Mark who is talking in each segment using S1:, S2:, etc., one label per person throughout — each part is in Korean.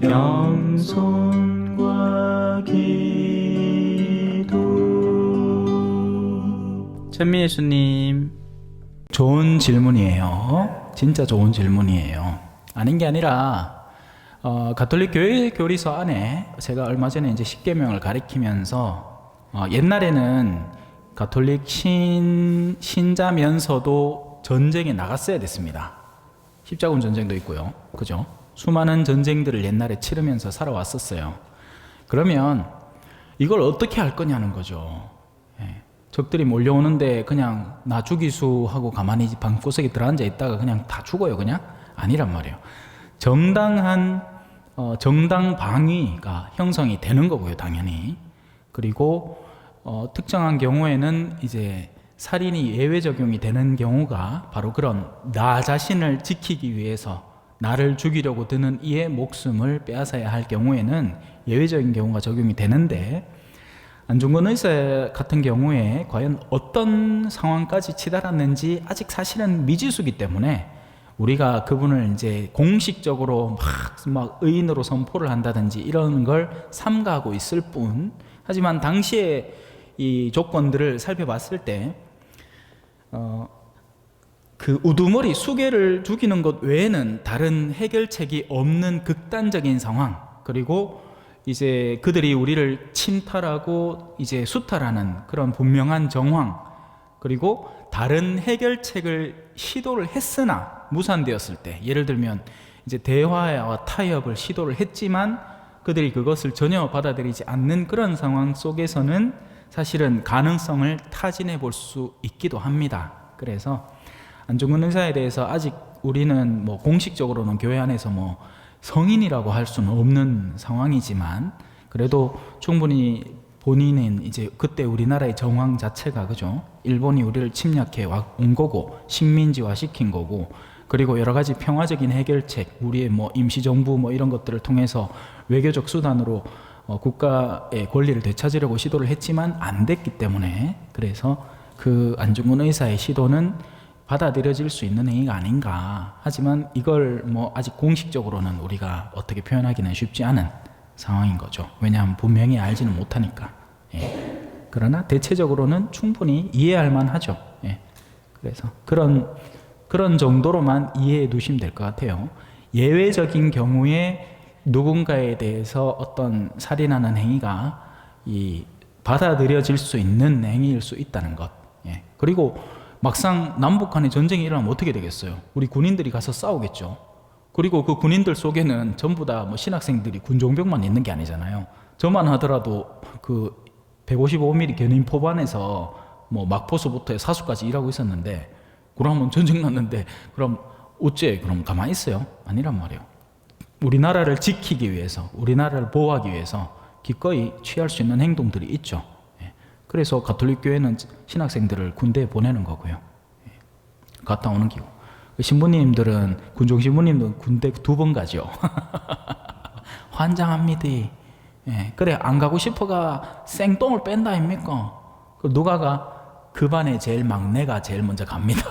S1: 겸손과 기도. 천미 예수님, 좋은 질문이에요. 진짜 좋은 질문이에요. 아닌 게 아니라 가톨릭 교회 교리서 안에 제가 얼마 전에 이제 십계명을 가리키면서 옛날에는 가톨릭 신자면서도 전쟁에 나갔어야 됐습니다. 십자군 전쟁도 있고요, 그죠? 수많은 전쟁들을 옛날에 치르면서 살아왔었어요. 그러면 이걸 어떻게 할 거냐는 거죠. 적들이 몰려오는데 그냥 나 죽이수 하고 가만히 방구석에 들어앉아 있다가 그냥 다 죽어요, 그냥? 아니란 말이에요. 정당한 정당 방위가 형성이 되는 거고요, 당연히. 그리고 특정한 경우에는 이제 살인이 예외 적용이 되는 경우가 바로 그런 나 자신을 지키기 위해서 나를 죽이려고 드는 이의 목숨을 빼앗아야 할 경우에는 예외적인 경우가 적용이 되는데, 안중근 의사 같은 경우에 과연 어떤 상황까지 치달았는지 아직 사실은 미지수기 때문에 우리가 그분을 이제 공식적으로 막 의인으로 선포를 한다든지 이런 걸 삼가하고 있을 뿐, 하지만 당시에 이 조건들을 살펴봤을 때 그 우두머리 수개를 죽이는 것 외에는 다른 해결책이 없는 극단적인 상황, 그리고 이제 그들이 우리를 침탈하고 이제 수탈하는 그런 분명한 정황, 그리고 다른 해결책을 시도를 했으나 무산되었을 때, 예를 들면 이제 대화와 타협을 시도를 했지만 그들이 그것을 전혀 받아들이지 않는 그런 상황 속에서는 사실은 가능성을 타진해 볼 수 있기도 합니다. 그래서 안중근 의사에 대해서 아직 우리는 뭐 공식적으로는 교회 안에서 뭐 성인이라고 할 수는 없는 상황이지만, 그래도 충분히 본인은 이제 그때 우리나라의 정황 자체가, 그죠? 일본이 우리를 침략해 온 거고 식민지화 시킨 거고, 그리고 여러 가지 평화적인 해결책, 우리의 뭐 임시정부 뭐 이런 것들을 통해서 외교적 수단으로 국가의 권리를 되찾으려고 시도를 했지만 안 됐기 때문에, 그래서 그 안중근 의사의 시도는 받아들여질 수 있는 행위가 아닌가. 하지만 이걸 뭐 아직 공식적으로는 우리가 어떻게 표현하기는 쉽지 않은 상황인 거죠. 왜냐하면 분명히 알지는 못하니까. 그러나 대체적으로는 충분히 이해할 만하죠. 그래서 그런 정도로만 이해해 두시면 될 것 같아요. 예외적인 경우에 누군가에 대해서 어떤 살인하는 행위가 받아들여질 수 있는 행위일 수 있다는 것. 그리고 막상 남북 간에 전쟁이 일어나면 어떻게 되겠어요? 우리 군인들이 가서 싸우겠죠. 그리고 그 군인들 속에는 전부 다 뭐 신학생들이 군종병만 있는 게 아니잖아요. 저만 하더라도 그 155mm 견인 포반에서 뭐 막포수부터 사수까지 일하고 있었는데, 그러면 전쟁 났는데 그럼 어째 그럼 가만히 있어요? 아니란 말이에요. 우리나라를 지키기 위해서, 우리나라를 보호하기 위해서 기꺼이 취할 수 있는 행동들이 있죠. 그래서 가톨릭 교회는 신학생들을 군대에 보내는 거고요. 갔다 오는 기고. 신부님들은, 군종 신부님들은 군대 2번 가죠. 환장합니다. 그래, 안 가고 싶어가 생똥을 뺀다 아닙니까? 누가 가? 그 반에 제일 막내가 제일 먼저 갑니다.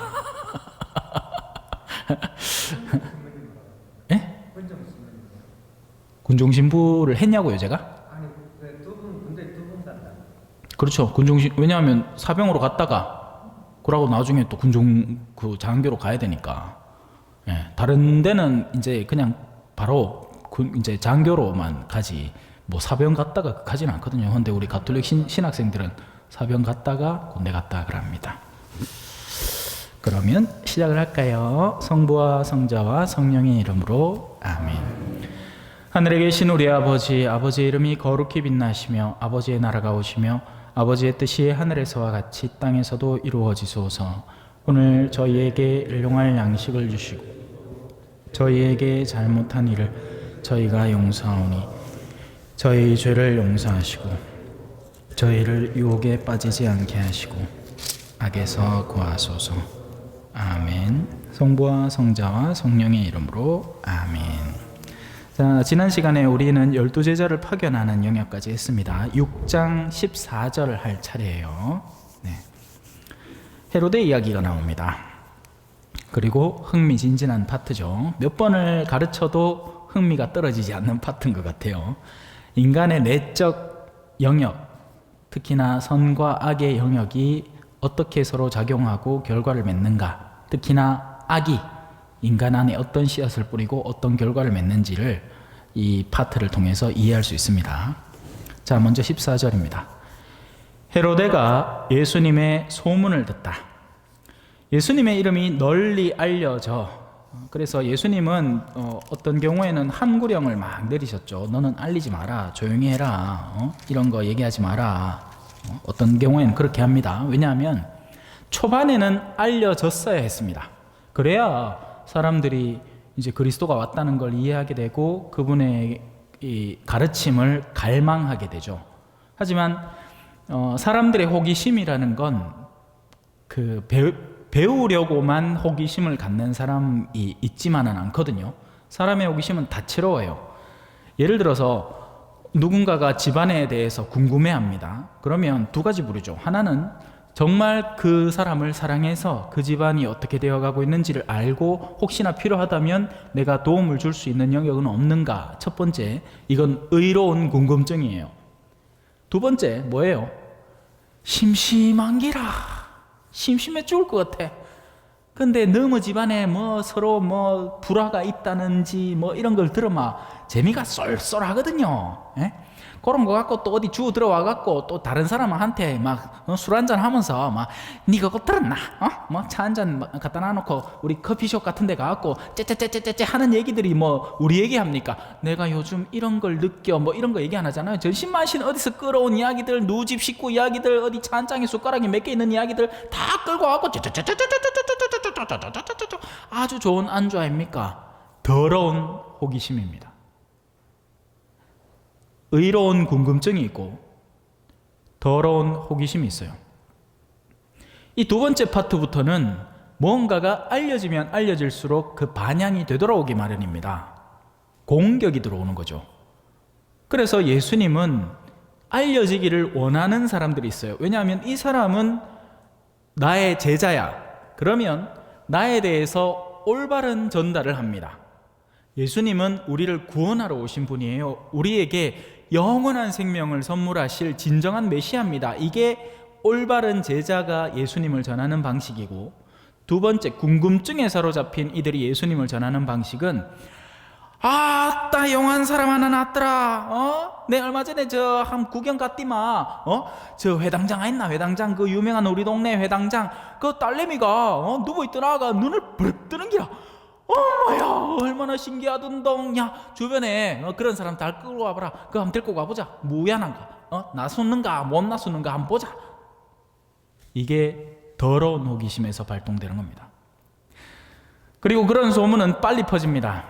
S1: 군종 신부를 했냐고요, 제가? 그렇죠. 왜냐하면 사병으로 갔다가 그러고 나중에 또 군종 그 장교로 가야 되니까. 다른 데는 이제 그냥 바로 이제 장교로만 가지 뭐 사병 갔다가 가지는 않거든요. 근데 우리 가톨릭 신학생들은 사병 갔다가 군대 갔다가 그럽니다. 그러면 시작을 할까요? 성부와 성자와 성령의 이름으로 아멘. 하늘에 계신 우리 아버지, 아버지의 이름이 거룩히 빛나시며 아버지의 나라가 오시며 아버지의 뜻이 하늘에서와 같이 땅에서도 이루어지소서. 오늘 저희에게 일용할 양식을 주시고 저희에게 잘못한 일을 저희가 용서하오니 저희 죄를 용서하시고 저희를 유혹에 빠지지 않게 하시고 악에서 구하소서. 아멘. 성부와 성자와 성령의 이름으로 아멘. 자, 지난 시간에 우리는 12제자를 파견하는 영역까지 했습니다. 6장 14절 할 차례예요. 헤로데 이야기가 나옵니다. 그리고 흥미진진한 파트죠. 몇 번을 가르쳐도 흥미가 떨어지지 않는 파트인 것 같아요. 인간의 내적 영역, 특히나 선과 악의 영역이 어떻게 서로 작용하고 결과를 맺는가, 특히나 악이 인간 안에 어떤 씨앗을 뿌리고 어떤 결과를 맺는지를 이 파트를 통해서 이해할 수 있습니다. 자, 먼저 14절입니다. 헤로데가 예수님의 소문을 듣다. 예수님의 이름이 널리 알려져, 그래서 예수님은 어떤 경우에는 한구령을 막 내리셨죠. 너는 알리지 마라, 조용히 해라, 이런 거 얘기하지 마라. 어떤 경우에는 그렇게 합니다. 왜냐하면 초반에는 알려졌어야 했습니다. 그래야 사람들이 이제 그리스도가 왔다는 걸 이해하게 되고 그분의 이 가르침을 갈망하게 되죠. 하지만 사람들의 호기심이라는 건 그 배우려고만 호기심을 갖는 사람이 있지만은 않거든요. 사람의 호기심은 다채로워요. 예를 들어서 누군가가 집안에 대해서 궁금해합니다. 그러면 두 가지 부류죠. 하나는 정말 그 사람을 사랑해서 그 집안이 어떻게 되어가고 있는지를 알고 혹시나 필요하다면 내가 도움을 줄 수 있는 영역은 없는가. 첫 번째, 이건 의로운 궁금증이에요. 두 번째, 뭐예요? 심심한 기라. 심심해 죽을 것 같아. 근데 너무 집안에 뭐 서로 뭐 불화가 있다는지 뭐 이런 걸 들으면 재미가 쏠쏠하거든요. 예? 그런 거 갖고 또 어디 주 들어와 갖고 또 다른 사람한테 막 술 한잔 하면서 막 니가 그거 들었나? 뭐 차 한잔 갖다 놔놓고 우리 커피숍 같은 데 가갖고 째째째째째 하는 얘기들이 뭐 우리 얘기합니까? 내가 요즘 이런 걸 느껴 뭐 이런 거 얘기 안 하잖아요. 전신만신 어디서 끌어온 이야기들, 누집 식구 이야기들, 어디 차 한 장에 숟가락이 몇 개 있는 이야기들 다 끌고 와갖고 아주 좋은 안주 아닙니까? 더러운 호기심입니다. 의로운 궁금증이 있고 더러운 호기심이 있어요. 이 두 번째 파트부터는 뭔가가 알려지면 알려질수록 그 반향이 되돌아오기 마련입니다. 공격이 들어오는 거죠. 그래서 예수님은 알려지기를 원하는 사람들이 있어요. 왜냐하면 이 사람은 나의 제자야. 그러면 나에 대해서 올바른 전달을 합니다. 예수님은 우리를 구원하러 오신 분이에요. 우리에게 영원한 생명을 선물하실 진정한 메시아입니다. 이게 올바른 제자가 예수님을 전하는 방식이고, 두 번째, 궁금증에 사로잡힌 이들이 예수님을 전하는 방식은 아따 용한 사람 하나 났더라. 내 얼마 전에 저 한 구경 갔디마. 저 회당장 있나? 회당장, 그 유명한 우리 동네 회당장, 그 딸내미가 누워있더라가 눈을 부릅 뜨는 기라. 어머야, 얼마나 신기하던동. 야, 주변에 그런 사람 다 끌고 와봐라. 그거 한번 데리고 가보자. 무연한가? 나섰는가 못 나섰는가 한번 보자. 이게 더러운 호기심에서 발동되는 겁니다. 그리고 그런 소문은 빨리 퍼집니다.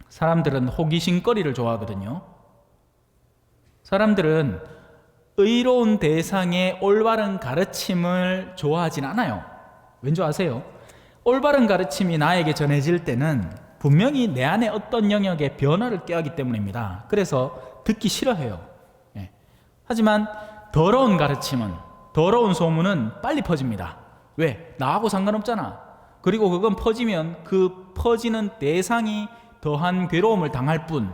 S1: 사람들은 호기심거리를 좋아하거든요. 사람들은 의로운 대상의 올바른 가르침을 좋아하진 않아요. 왠지 아세요? 올바른 가르침이 나에게 전해질 때는 분명히 내 안에 어떤 영역의 변화를 꾀하기 때문입니다. 그래서 듣기 싫어해요. 하지만 더러운 가르침은, 더러운 소문은 빨리 퍼집니다. 왜? 나하고 상관없잖아. 그리고 그건 퍼지면 그 퍼지는 대상이 더한 괴로움을 당할 뿐.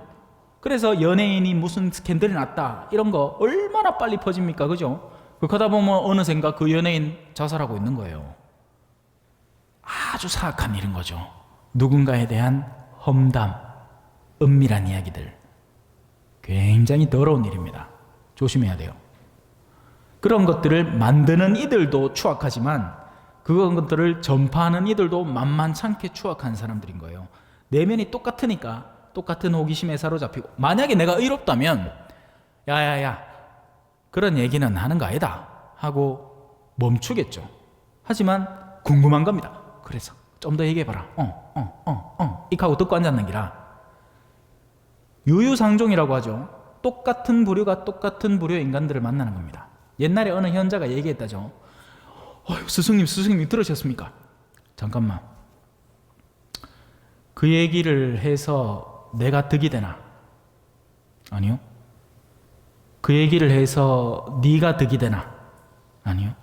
S1: 그래서 연예인이 무슨 스캔들이 났다, 이런 거 얼마나 빨리 퍼집니까? 그죠? 그러다 보면 어느샌가 그 연예인 자살하고 있는 거예요. 아주 사악한 일인 거죠. 누군가에 대한 험담, 은밀한 이야기들, 굉장히 더러운 일입니다. 조심해야 돼요. 그런 것들을 만드는 이들도 추악하지만 그런 것들을 전파하는 이들도 만만찮게 추악한 사람들인 거예요. 내면이 똑같으니까 똑같은 호기심에 사로잡히고, 만약에 내가 의롭다면 야야야 그런 얘기는 하는 거 아니다 하고 멈추겠죠. 하지만 궁금한 겁니다. 그래서 좀 더 얘기해봐라. 이하고 듣고 앉았는 기라. 유유상종이라고 하죠. 똑같은 부류가 똑같은 부류의 인간들을 만나는 겁니다. 옛날에 어느 현자가 얘기했다죠. 스승님 들으셨습니까? 잠깐만, 그 얘기를 해서 내가 득이 되나? 아니요. 그 얘기를 해서 네가 득이 되나? 아니요.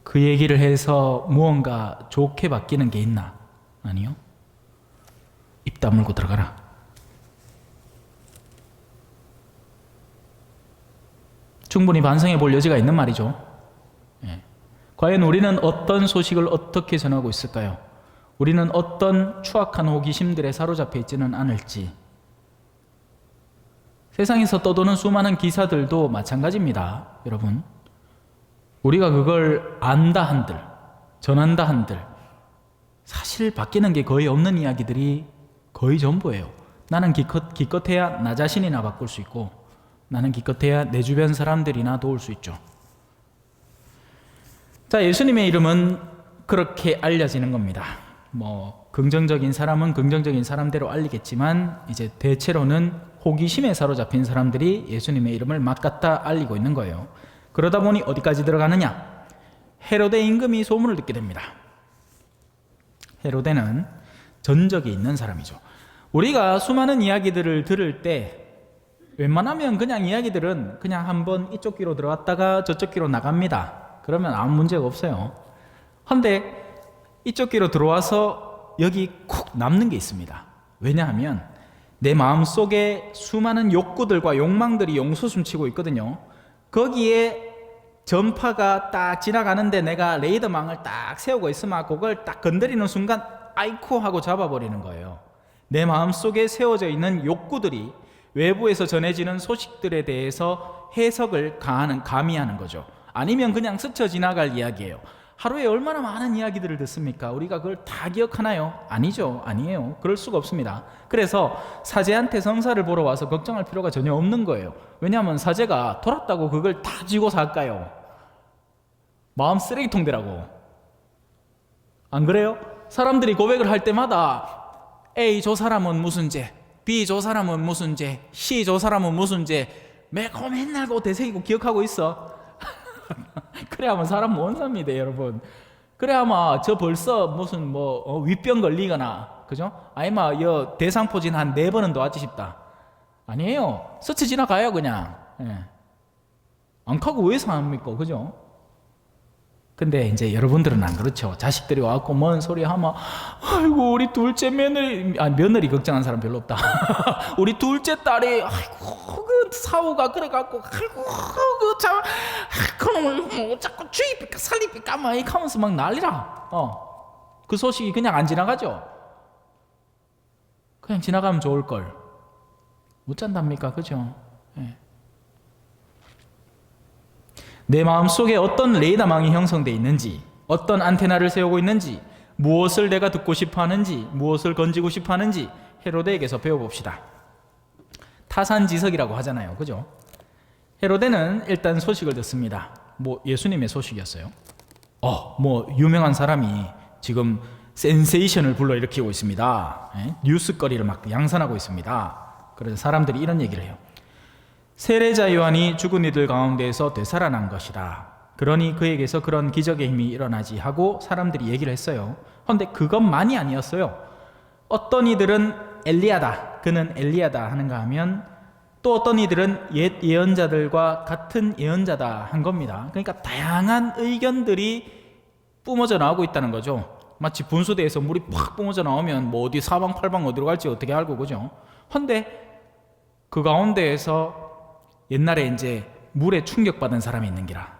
S1: 그 얘기를 해서 무언가 좋게 바뀌는 게 있나? 아니요. 입 다물고 들어가라. 충분히 반성해 볼 여지가 있는 말이죠. 예. 과연 우리는 어떤 소식을 어떻게 전하고 있을까요? 우리는 어떤 추악한 호기심들에 사로잡혀 있지는 않을지. 세상에서 떠도는 수많은 기사들도 마찬가지입니다. 여러분, 우리가 그걸 안다 한들, 전한다 한들 사실 바뀌는 게 거의 없는 이야기들이 거의 전부예요. 나는 기껏해야 나 자신이나 바꿀 수 있고, 나는 기껏해야 내 주변 사람들이나 도울 수 있죠. 자, 예수님의 이름은 그렇게 알려지는 겁니다. 긍정적인 사람은 긍정적인 사람대로 알리겠지만, 이제 대체로는 호기심에 사로잡힌 사람들이 예수님의 이름을 막 갖다 알리고 있는 거예요. 그러다 보니 어디까지 들어가느냐? 헤로데 임금이 소문을 듣게 됩니다. 헤로데는 전적이 있는 사람이죠. 우리가 수많은 이야기들을 들을 때 웬만하면 그냥 이야기들은 그냥 한번 이쪽 귀로 들어갔다가 저쪽 귀로 나갑니다. 그러면 아무 문제가 없어요. 그런데 이쪽 귀로 들어와서 여기 콕 남는 게 있습니다. 왜냐하면 내 마음속에 수많은 욕구들과 욕망들이 용수숨치고 있거든요. 거기에 전파가 딱 지나가는데 내가 레이더망을 딱 세우고 있으면 그걸 딱 건드리는 순간 아이쿠 하고 잡아버리는 거예요. 내 마음속에 세워져 있는 욕구들이 외부에서 전해지는 소식들에 대해서 해석을 가미하는 거죠. 아니면 그냥 스쳐 지나갈 이야기예요. 하루에 얼마나 많은 이야기들을 듣습니까? 우리가 그걸 다 기억하나요? 아니죠. 아니에요. 그럴 수가 없습니다. 그래서 사제한테 성사를 보러 와서 걱정할 필요가 전혀 없는 거예요. 왜냐하면 사제가 돌았다고 그걸 다 쥐고 살까요? 마음 쓰레기통 되라고. 안 그래요? 사람들이 고백을 할 때마다 A 저 사람은 무슨 죄, B 저 사람은 무슨 죄, C 저 사람은 무슨 죄, 매고 맨날 그 대새기고 기억하고 있어. 그래야만 사람 못 삽니다, 여러분. 그래야만 저 벌써 무슨 윗병 걸리거나, 그죠? 아니면 대상포진 한 4번은 더 왔지 싶다. 아니에요. 스쳐 지나가요, 그냥. 예. 안 가고 왜 삽니까, 그죠? 근데 이제 여러분들은 안 그렇죠. 자식들이 와갖고 뭔 소리 하면, 아이고 우리 둘째 며느리 걱정하는 사람 별로 없다. 우리 둘째 딸이 아이고 그 사오가 그래갖고 아이고 그참 그놈을 뭐 자꾸 주입니까 살립니까 막 이렇게 하면서 막 난리라. 그 소식이 그냥 안 지나가죠. 그냥 지나가면 좋을 걸. 못 잔답니까, 그죠? 예. 내 마음속에 어떤 레이더망이 형성되어 있는지, 어떤 안테나를 세우고 있는지, 무엇을 내가 듣고 싶어 하는지, 무엇을 건지고 싶어 하는지 헤로데에게서 배워봅시다. 타산지석이라고 하잖아요, 그죠? 헤로데는 일단 소식을 듣습니다. 예수님의 소식이었어요. 유명한 사람이 지금 센세이션을 불러일으키고 있습니다. 뉴스거리를 막 양산하고 있습니다. 그래서 사람들이 이런 얘기를 해요. 세례자 요한이 죽은 이들 가운데에서 되살아난 것이다. 그러니 그에게서 그런 기적의 힘이 일어나지 하고 사람들이 얘기를 했어요. 그런데 그것만이 아니었어요. 어떤 이들은 엘리야다, 그는 엘리야다 하는가 하면 또 어떤 이들은 옛 예언자들과 같은 예언자다 한 겁니다. 그러니까 다양한 의견들이 뿜어져 나오고 있다는 거죠. 마치 분수대에서 물이 팍 뿜어져 나오면 어디 사방팔방 어디로 갈지 어떻게 알고, 그죠? 그런데 그 가운데에서 옛날에 이제 물에 충격받은 사람이 있는 기라.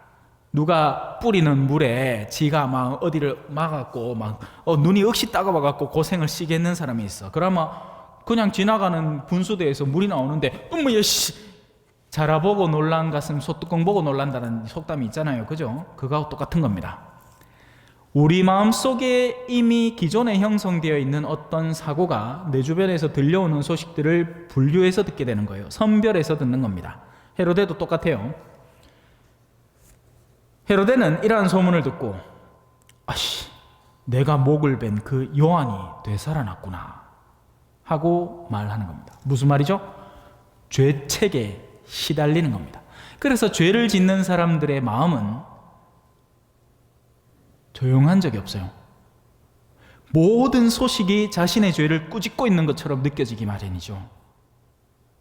S1: 누가 뿌리는 물에 지가 막 어디를 막았고 막 눈이 억시 따가워갖고 고생을 시게 했는 사람이 있어. 그러면 그냥 지나가는 분수대에서 물이 나오는데 씨 자라보고 놀란 가슴 소뚜껑 보고 놀란다는 속담이 있잖아요, 그죠? 그거하고 똑같은 겁니다. 우리 마음속에 이미 기존에 형성되어 있는 어떤 사고가 내 주변에서 들려오는 소식들을 분류해서 듣게 되는 거예요. 선별해서 듣는 겁니다. 헤로데도 똑같아요. 헤로데는 이러한 소문을 듣고 내가 목을 벤 그 요한이 되살아났구나 하고 말하는 겁니다. 무슨 말이죠? 죄책에 시달리는 겁니다. 그래서 죄를 짓는 사람들의 마음은 조용한 적이 없어요. 모든 소식이 자신의 죄를 꾸짖고 있는 것처럼 느껴지기 마련이죠.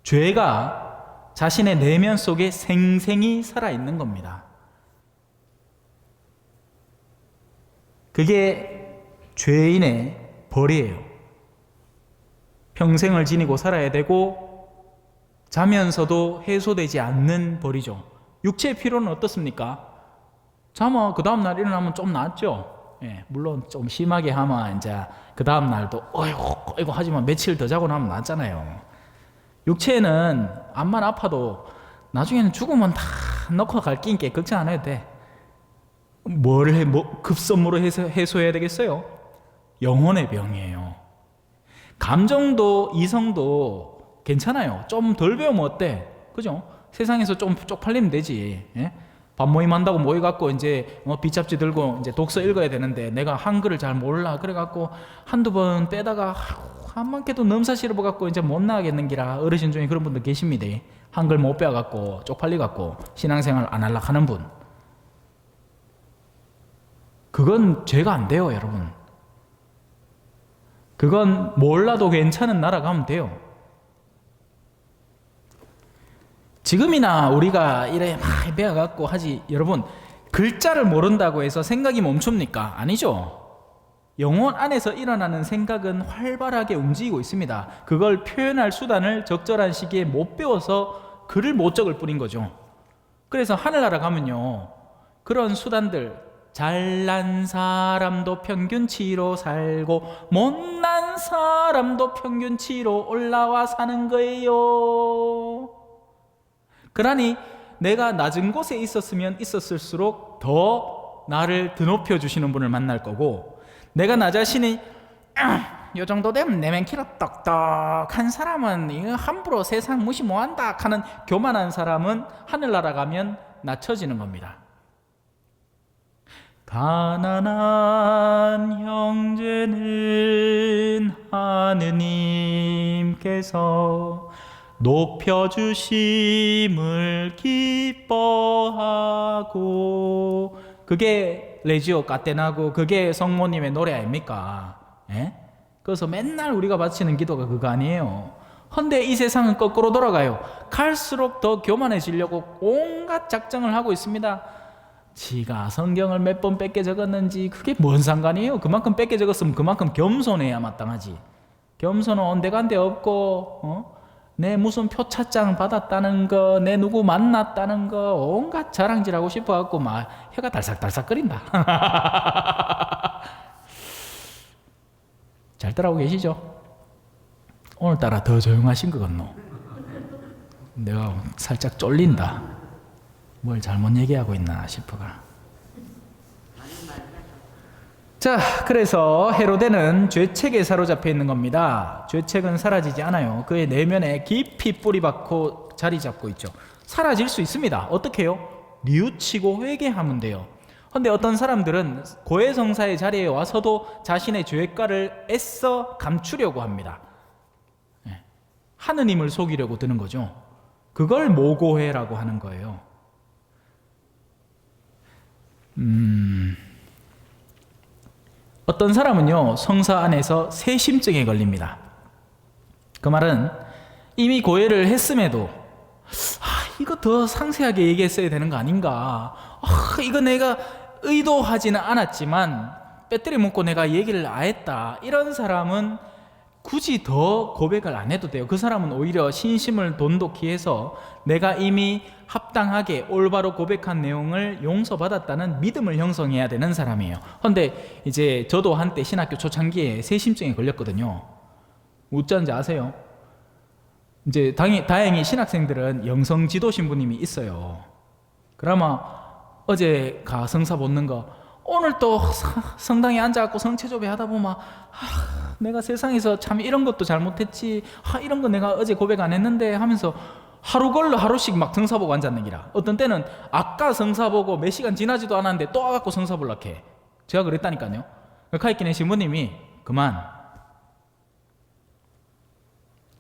S1: 죄가 자신의 내면 속에 생생히 살아있는 겁니다. 그게 죄인의 벌이에요. 평생을 지니고 살아야 되고 자면서도 해소되지 않는 벌이죠. 육체의 피로는 어떻습니까? 자면 그 다음날 일어나면 좀 낫죠. 예, 물론 좀 심하게 하면 이제 그 다음날도 어이구 하지만 며칠 더 자고 나면 낫잖아요. 육체는 암만 아파도 나중에는 죽으면 다 넣고 갈 끼니까 걱정 안 해도 돼. 급선무로 해소해야 되겠어요? 영혼의 병이에요. 감정도 이성도 괜찮아요. 좀 덜 배우면 어때? 그죠? 세상에서 좀 쪽팔리면 되지. 예? 밥 모임 한다고 모여갖고 이제 비잡지 들고 이제 독서 읽어야 되는데 내가 한글을 잘 몰라. 그래갖고 한두 번 빼다가 한번 깨도 넘사 실어갖고 이제 못 나가겠는기라. 어르신 중에 그런 분들 계십니다. 한글 못 배워갖고 쪽팔리갖고 신앙생활 안 하려고 하는 분. 그건 죄가 안 돼요, 여러분. 그건 몰라도 괜찮은 나라 가면 돼요. 지금이나 우리가 이래 막 배워갖고 하지, 여러분, 글자를 모른다고 해서 생각이 멈춥니까? 아니죠. 영혼 안에서 일어나는 생각은 활발하게 움직이고 있습니다. 그걸 표현할 수단을 적절한 시기에 못 배워서 글을 못 적을 뿐인 거죠. 그래서 하늘나라 가면요, 그런 수단들, 잘난 사람도 평균치로 살고 못난 사람도 평균치로 올라와 사는 거예요. 그러니 내가 낮은 곳에 있었으면 있었을수록 더 나를 드높여 주시는 분을 만날 거고, 내가 나 자신이 요 정도 되면 내맨키로 똑똑한 사람은 이거 함부로 세상 무시 못한다 하는 교만한 사람은 하늘나라 가면 낮춰지는 겁니다. 가난한 형제는 하느님께서 높여주심을 기뻐하고, 그게 레지오 까떼나고 그게 성모님의 노래 아닙니까? 예? 그래서 맨날 우리가 바치는 기도가 그거 아니에요. 헌데 이 세상은 거꾸로 돌아가요. 갈수록 더 교만해지려고 온갖 작정을 하고 있습니다. 지가 성경을 몇 번 뺏겨 적었는지 그게 뭔 상관이에요? 그만큼 뺏겨 적었으면 그만큼 겸손해야 마땅하지. 겸손은 온데간데 없고, 내 무슨 표차장 받았다는 거, 내 누구 만났다는 거, 온갖 자랑질하고 싶어갖고 막 혀가 달싹달싹 끓인다. 잘 따라오고 계시죠? 오늘따라 더 조용하신 것 같노? 내가 살짝 쫄린다. 뭘 잘못 얘기하고 있나 싶어가. 자, 그래서 헤로데는 죄책에 사로잡혀 있는 겁니다. 죄책은 사라지지 않아요. 그의 내면에 깊이 뿌리박고 자리 잡고 있죠. 사라질 수 있습니다. 어떻게 해요? 뉘우치고 회개하면 돼요. 그런데 어떤 사람들은 고해성사의 자리에 와서도 자신의 죄가를 애써 감추려고 합니다. 하느님을 속이려고 드는 거죠. 그걸 모고회라고 하는 거예요. 어떤 사람은요, 성사 안에서 세심증에 걸립니다. 그 말은 이미 고해를 했음에도 이거 더 상세하게 얘기했어야 되는 거 아닌가, 이거 내가 의도하지는 않았지만 배터리 묶고 내가 얘기를 안 했다, 이런 사람은 굳이 더 고백을 안 해도 돼요. 그 사람은 오히려 신심을 돈독히 해서 내가 이미 합당하게 올바로 고백한 내용을 용서받았다는 믿음을 형성해야 되는 사람이에요. 그런데 이제 저도 한때 신학교 초창기에 세심증에 걸렸거든요. 어쩐지 아세요? 이제 다행히 신학생들은 영성 지도 신부님이 있어요. 그러면 어제 가 성사 보는 거, 오늘 또 성당에 앉아갖고 성체조배 하다 보면 내가 세상에서 참 이런 것도 잘못했지, 이런 거 내가 어제 고백 안 했는데 하면서 하루 걸러 하루씩 막 성사 보고 앉았는 기라. 어떤 때는 아까 성사 보고 몇 시간 지나지도 않았는데 또 와갖고 성사 보려고 해. 제가 그랬다니까요. 카이키네 신부님이 그만.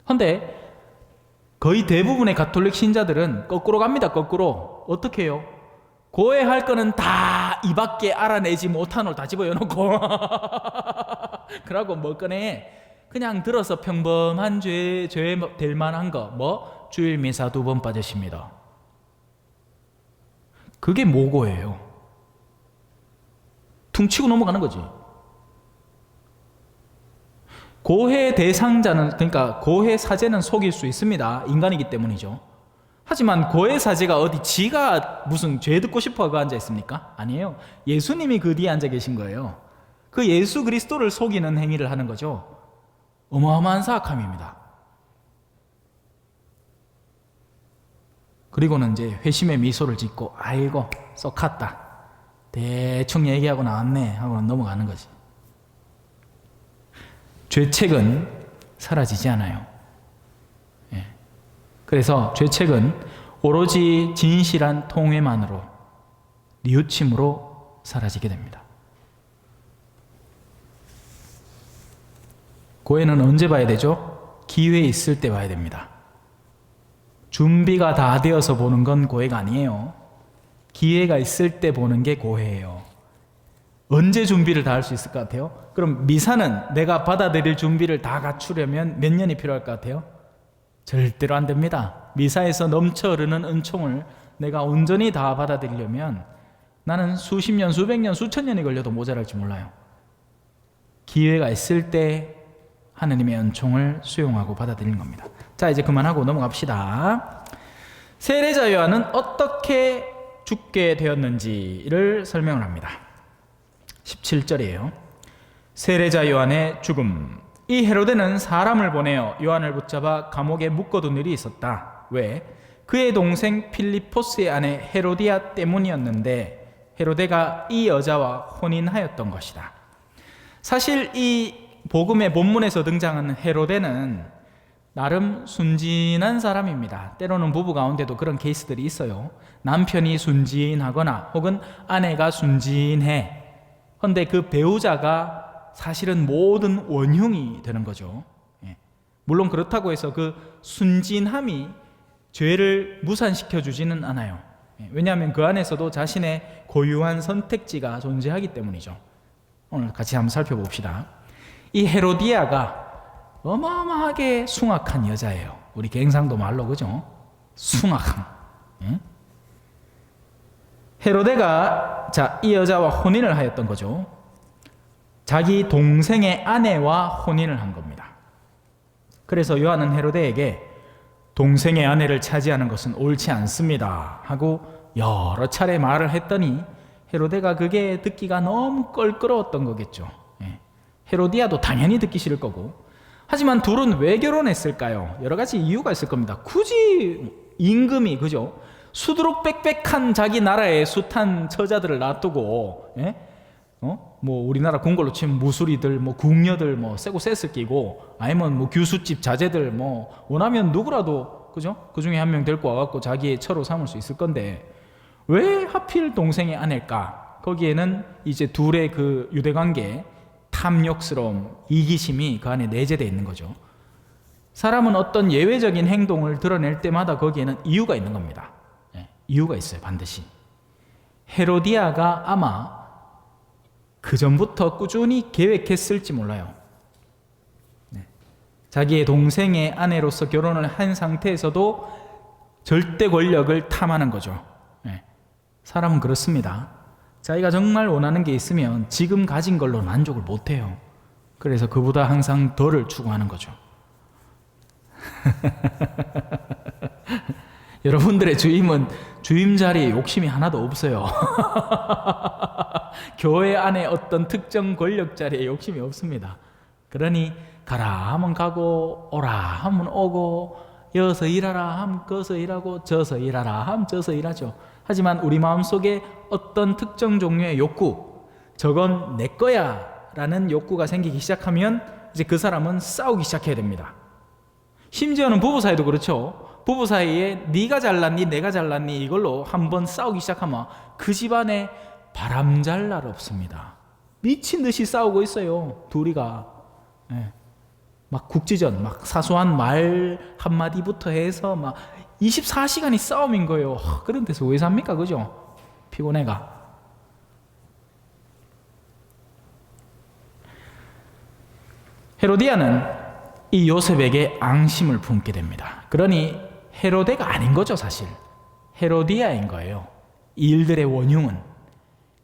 S1: 근데 거의 대부분의 가톨릭 신자들은 거꾸로 갑니다. 거꾸로. 어떻게 해요? 고해할 거는 다 이 밖에 알아내지 못한 걸 다 집어여놓고 그러고 뭐 꺼내? 그냥 들어서 평범한 죄 될 만한 거, 주일 미사 2번 빠졌습니다. 그게 모고예요. 퉁치고 넘어가는 거지. 고해 대상자는, 그러니까 고해 사제는 속일 수 있습니다. 인간이기 때문이죠. 하지만 고해 사제가 어디 지가 무슨 죄 듣고 싶어하고 앉아 있습니까? 아니에요. 예수님이 그 뒤에 앉아 계신 거예요. 그 예수 그리스도를 속이는 행위를 하는 거죠. 어마어마한 사악함입니다. 그리고는 이제 회심의 미소를 짓고 아이고 쏙 갔다. 대충 얘기하고 나왔네 하고 넘어가는 거지. 죄책은 사라지지 않아요. 예. 그래서 죄책은 오로지 진실한 통회만으로, 뉘우침으로 사라지게 됩니다. 고해는 언제 봐야 되죠? 기회 있을 때 봐야 됩니다. 준비가 다 되어서 보는 건 고해가 아니에요. 기회가 있을 때 보는 게 고해예요. 언제 준비를 다 할 수 있을 것 같아요? 그럼 미사는 내가 받아들일 준비를 다 갖추려면 몇 년이 필요할 것 같아요? 절대로 안 됩니다. 미사에서 넘쳐 흐르는 은총을 내가 온전히 다 받아들이려면 나는 수십 년, 수백 년, 수천 년이 걸려도 모자랄지 몰라요. 기회가 있을 때 하느님의 은총을 수용하고 받아들이는 겁니다. 자, 이제 그만하고 넘어갑시다. 세례자 요한은 어떻게 죽게 되었는지를 설명을 합니다. 17절이에요. 세례자 요한의 죽음. 이 헤로데는 사람을 보내어 요한을 붙잡아 감옥에 묶어둔 일이 있었다. 왜? 그의 동생 필리포스의 아내 헤로디아 때문이었는데 헤로데가 이 여자와 혼인하였던 것이다. 사실 이 복음의 본문에서 등장하는 헤로데는 나름 순진한 사람입니다. 때로는 부부 가운데도 그런 케이스들이 있어요. 남편이 순진하거나 혹은 아내가 순진해. 그런데 그 배우자가 사실은 모든 원흉이 되는 거죠. 물론 그렇다고 해서 그 순진함이 죄를 무산시켜 주지는 않아요. 왜냐하면 그 안에서도 자신의 고유한 선택지가 존재하기 때문이죠. 오늘 같이 한번 살펴봅시다. 이 헤로디아가 어마어마하게 숭악한 여자예요. 우리 갱상도 말로 그죠? 숭악함. 헤로데가 이 여자와 혼인을 하였던 거죠. 자기 동생의 아내와 혼인을 한 겁니다. 그래서 요한은 헤로데에게 동생의 아내를 차지하는 것은 옳지 않습니다 하고 여러 차례 말을 했더니 헤로데가 그게 듣기가 너무 껄끄러웠던 거겠죠. 헤로디아도 당연히 듣기 싫을 거고. 하지만 둘은 왜 결혼했을까요? 여러 가지 이유가 있을 겁니다. 굳이 임금이 그죠? 수두룩 빽빽한 자기 나라의 숱한 처자들을 놔두고 뭐 우리나라 궁궐로 치면 무수리들, 뭐 궁녀들, 뭐 세고 쎄을 끼고, 아니면 뭐 규수집 자제들, 뭐 원하면 누구라도 그죠? 그 중에 한 명 데리고 와갖고 자기의 처로 삼을 수 있을 건데 왜 하필 동생의 아내일까? 거기에는 이제 둘의 그 유대 관계, 탐욕스러움, 이기심이 그 안에 내재되어 있는 거죠. 사람은 어떤 예외적인 행동을 드러낼 때마다 거기에는 이유가 있는 겁니다. 이유가 있어요, 반드시. 헤로디아가 아마 그 전부터 꾸준히 계획했을지 몰라요. 자기의 동생의 아내로서 결혼을 한 상태에서도 절대 권력을 탐하는 거죠. 사람은 그렇습니다. 자기가 정말 원하는 게 있으면 지금 가진 걸로 만족을 못해요. 그래서 그보다 항상 덜을 추구하는 거죠. 여러분들의 주임은 주임 자리에 욕심이 하나도 없어요. 교회 안에 어떤 특정 권력 자리에 욕심이 없습니다. 그러니 가라 하면 가고 오라 하면 오고 여서 일하라 하면 거서 일하고 저서 일하라 하면 저서 일하죠. 하지만 우리 마음속에 어떤 특정 종류의 욕구, 저건 내 거야 라는 욕구가 생기기 시작하면 이제 그 사람은 싸우기 시작해야 됩니다. 심지어는 부부 사이도 그렇죠. 부부 사이에 네가 잘났니 내가 잘났니 이걸로 한번 싸우기 시작하면 그 집안에 바람잘 날 없습니다. 미친 듯이 싸우고 있어요. 둘이가. 막 국지전, 막 사소한 말 한마디부터 해서 막 24시간이 싸움인 거예요. 그런 데서 왜 삽니까? 그죠? 피곤해가. 헤로디아는 이 요셉에게 앙심을 품게 됩니다. 그러니 헤로데가 아닌 거죠, 사실. 헤로디아인 거예요. 이 일들의 원흉은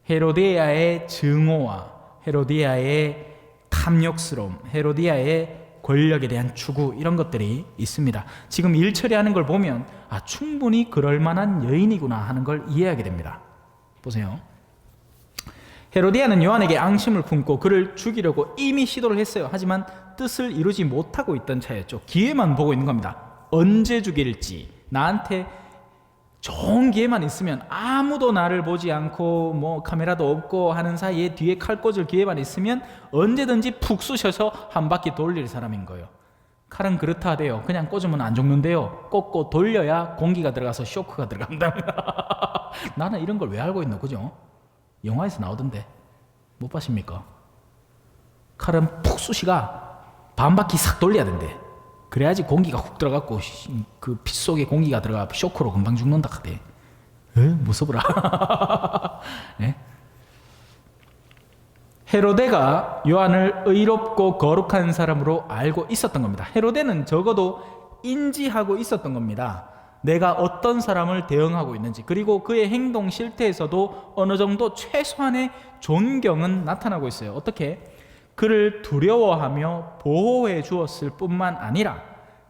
S1: 헤로디아의 증오와 헤로디아의 탐욕스러움, 헤로디아의 권력에 대한 추구 이런 것들이 있습니다. 지금 일 처리하는 걸 보면 충분히 그럴 만한 여인이구나 하는 걸 이해하게 됩니다. 보세요. 헤로디아는 요한에게 앙심을 품고 그를 죽이려고 이미 시도를 했어요. 하지만 뜻을 이루지 못하고 있던 차였죠. 기회만 보고 있는 겁니다. 언제 죽일지, 나한테 좋은 기회만 있으면, 아무도 나를 보지 않고 뭐 카메라도 없고 하는 사이에 뒤에 칼 꽂을 기회만 있으면 언제든지 푹 쑤셔서 한 바퀴 돌릴 사람인 거예요. 칼은 그렇다 하대요. 그냥 꽂으면 안 죽는데요. 꽂고 돌려야 공기가 들어가서 쇼크가 들어간답니다. 나는 이런 걸 왜 알고 있노, 그죠? 영화에서 나오던데 못 보십니까? 칼은 푹 쑤시가 반 바퀴 싹 돌려야 된대. 그래야지 공기가 훅 들어갔고 그 피 속에 공기가 들어가 쇼크로 금방 죽는다 하대. 무서워라. 네? 헤로데가 요한을 의롭고 거룩한 사람으로 알고 있었던 겁니다. 헤로데는 적어도 인지하고 있었던 겁니다. 내가 어떤 사람을 대응하고 있는지, 그리고 그의 행동 실태에서도 어느 정도 최소한의 존경은 나타나고 있어요. 어떻게? 그를 두려워하며 보호해 주었을 뿐만 아니라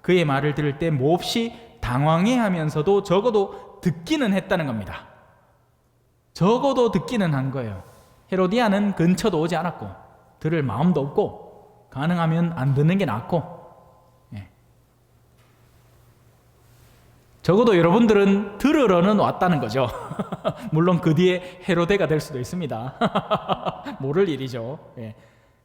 S1: 그의 말을 들을 때 몹시 당황해하면서도 적어도 듣기는 했다는 겁니다. 적어도 듣기는 한 거예요. 헤로디아는 근처도 오지 않았고 들을 마음도 없고 가능하면 안 듣는 게 낫고, 적어도 여러분들은 들으러는 왔다는 거죠. 물론 그 뒤에 헤로데가 될 수도 있습니다. 모를 일이죠.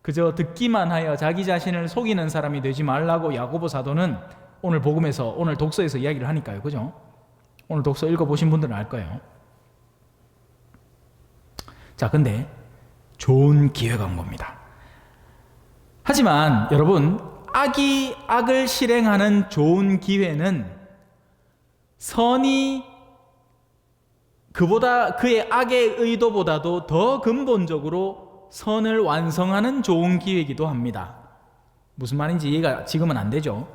S1: 그저 듣기만 하여 자기 자신을 속이는 사람이 되지 말라고 야고보 사도는 오늘 복음에서, 오늘 독서에서 이야기를 하니까요. 그죠? 오늘 독서 읽어보신 분들은 알 거예요. 자, 근데 좋은 기회가 온 겁니다. 하지만 여러분, 악이 악을 실행하는 좋은 기회는 선이 그의 악의 의도보다도 더 근본적으로 선을 완성하는 좋은 기회이기도 합니다. 무슨 말인지 이해가 지금은 안 되죠.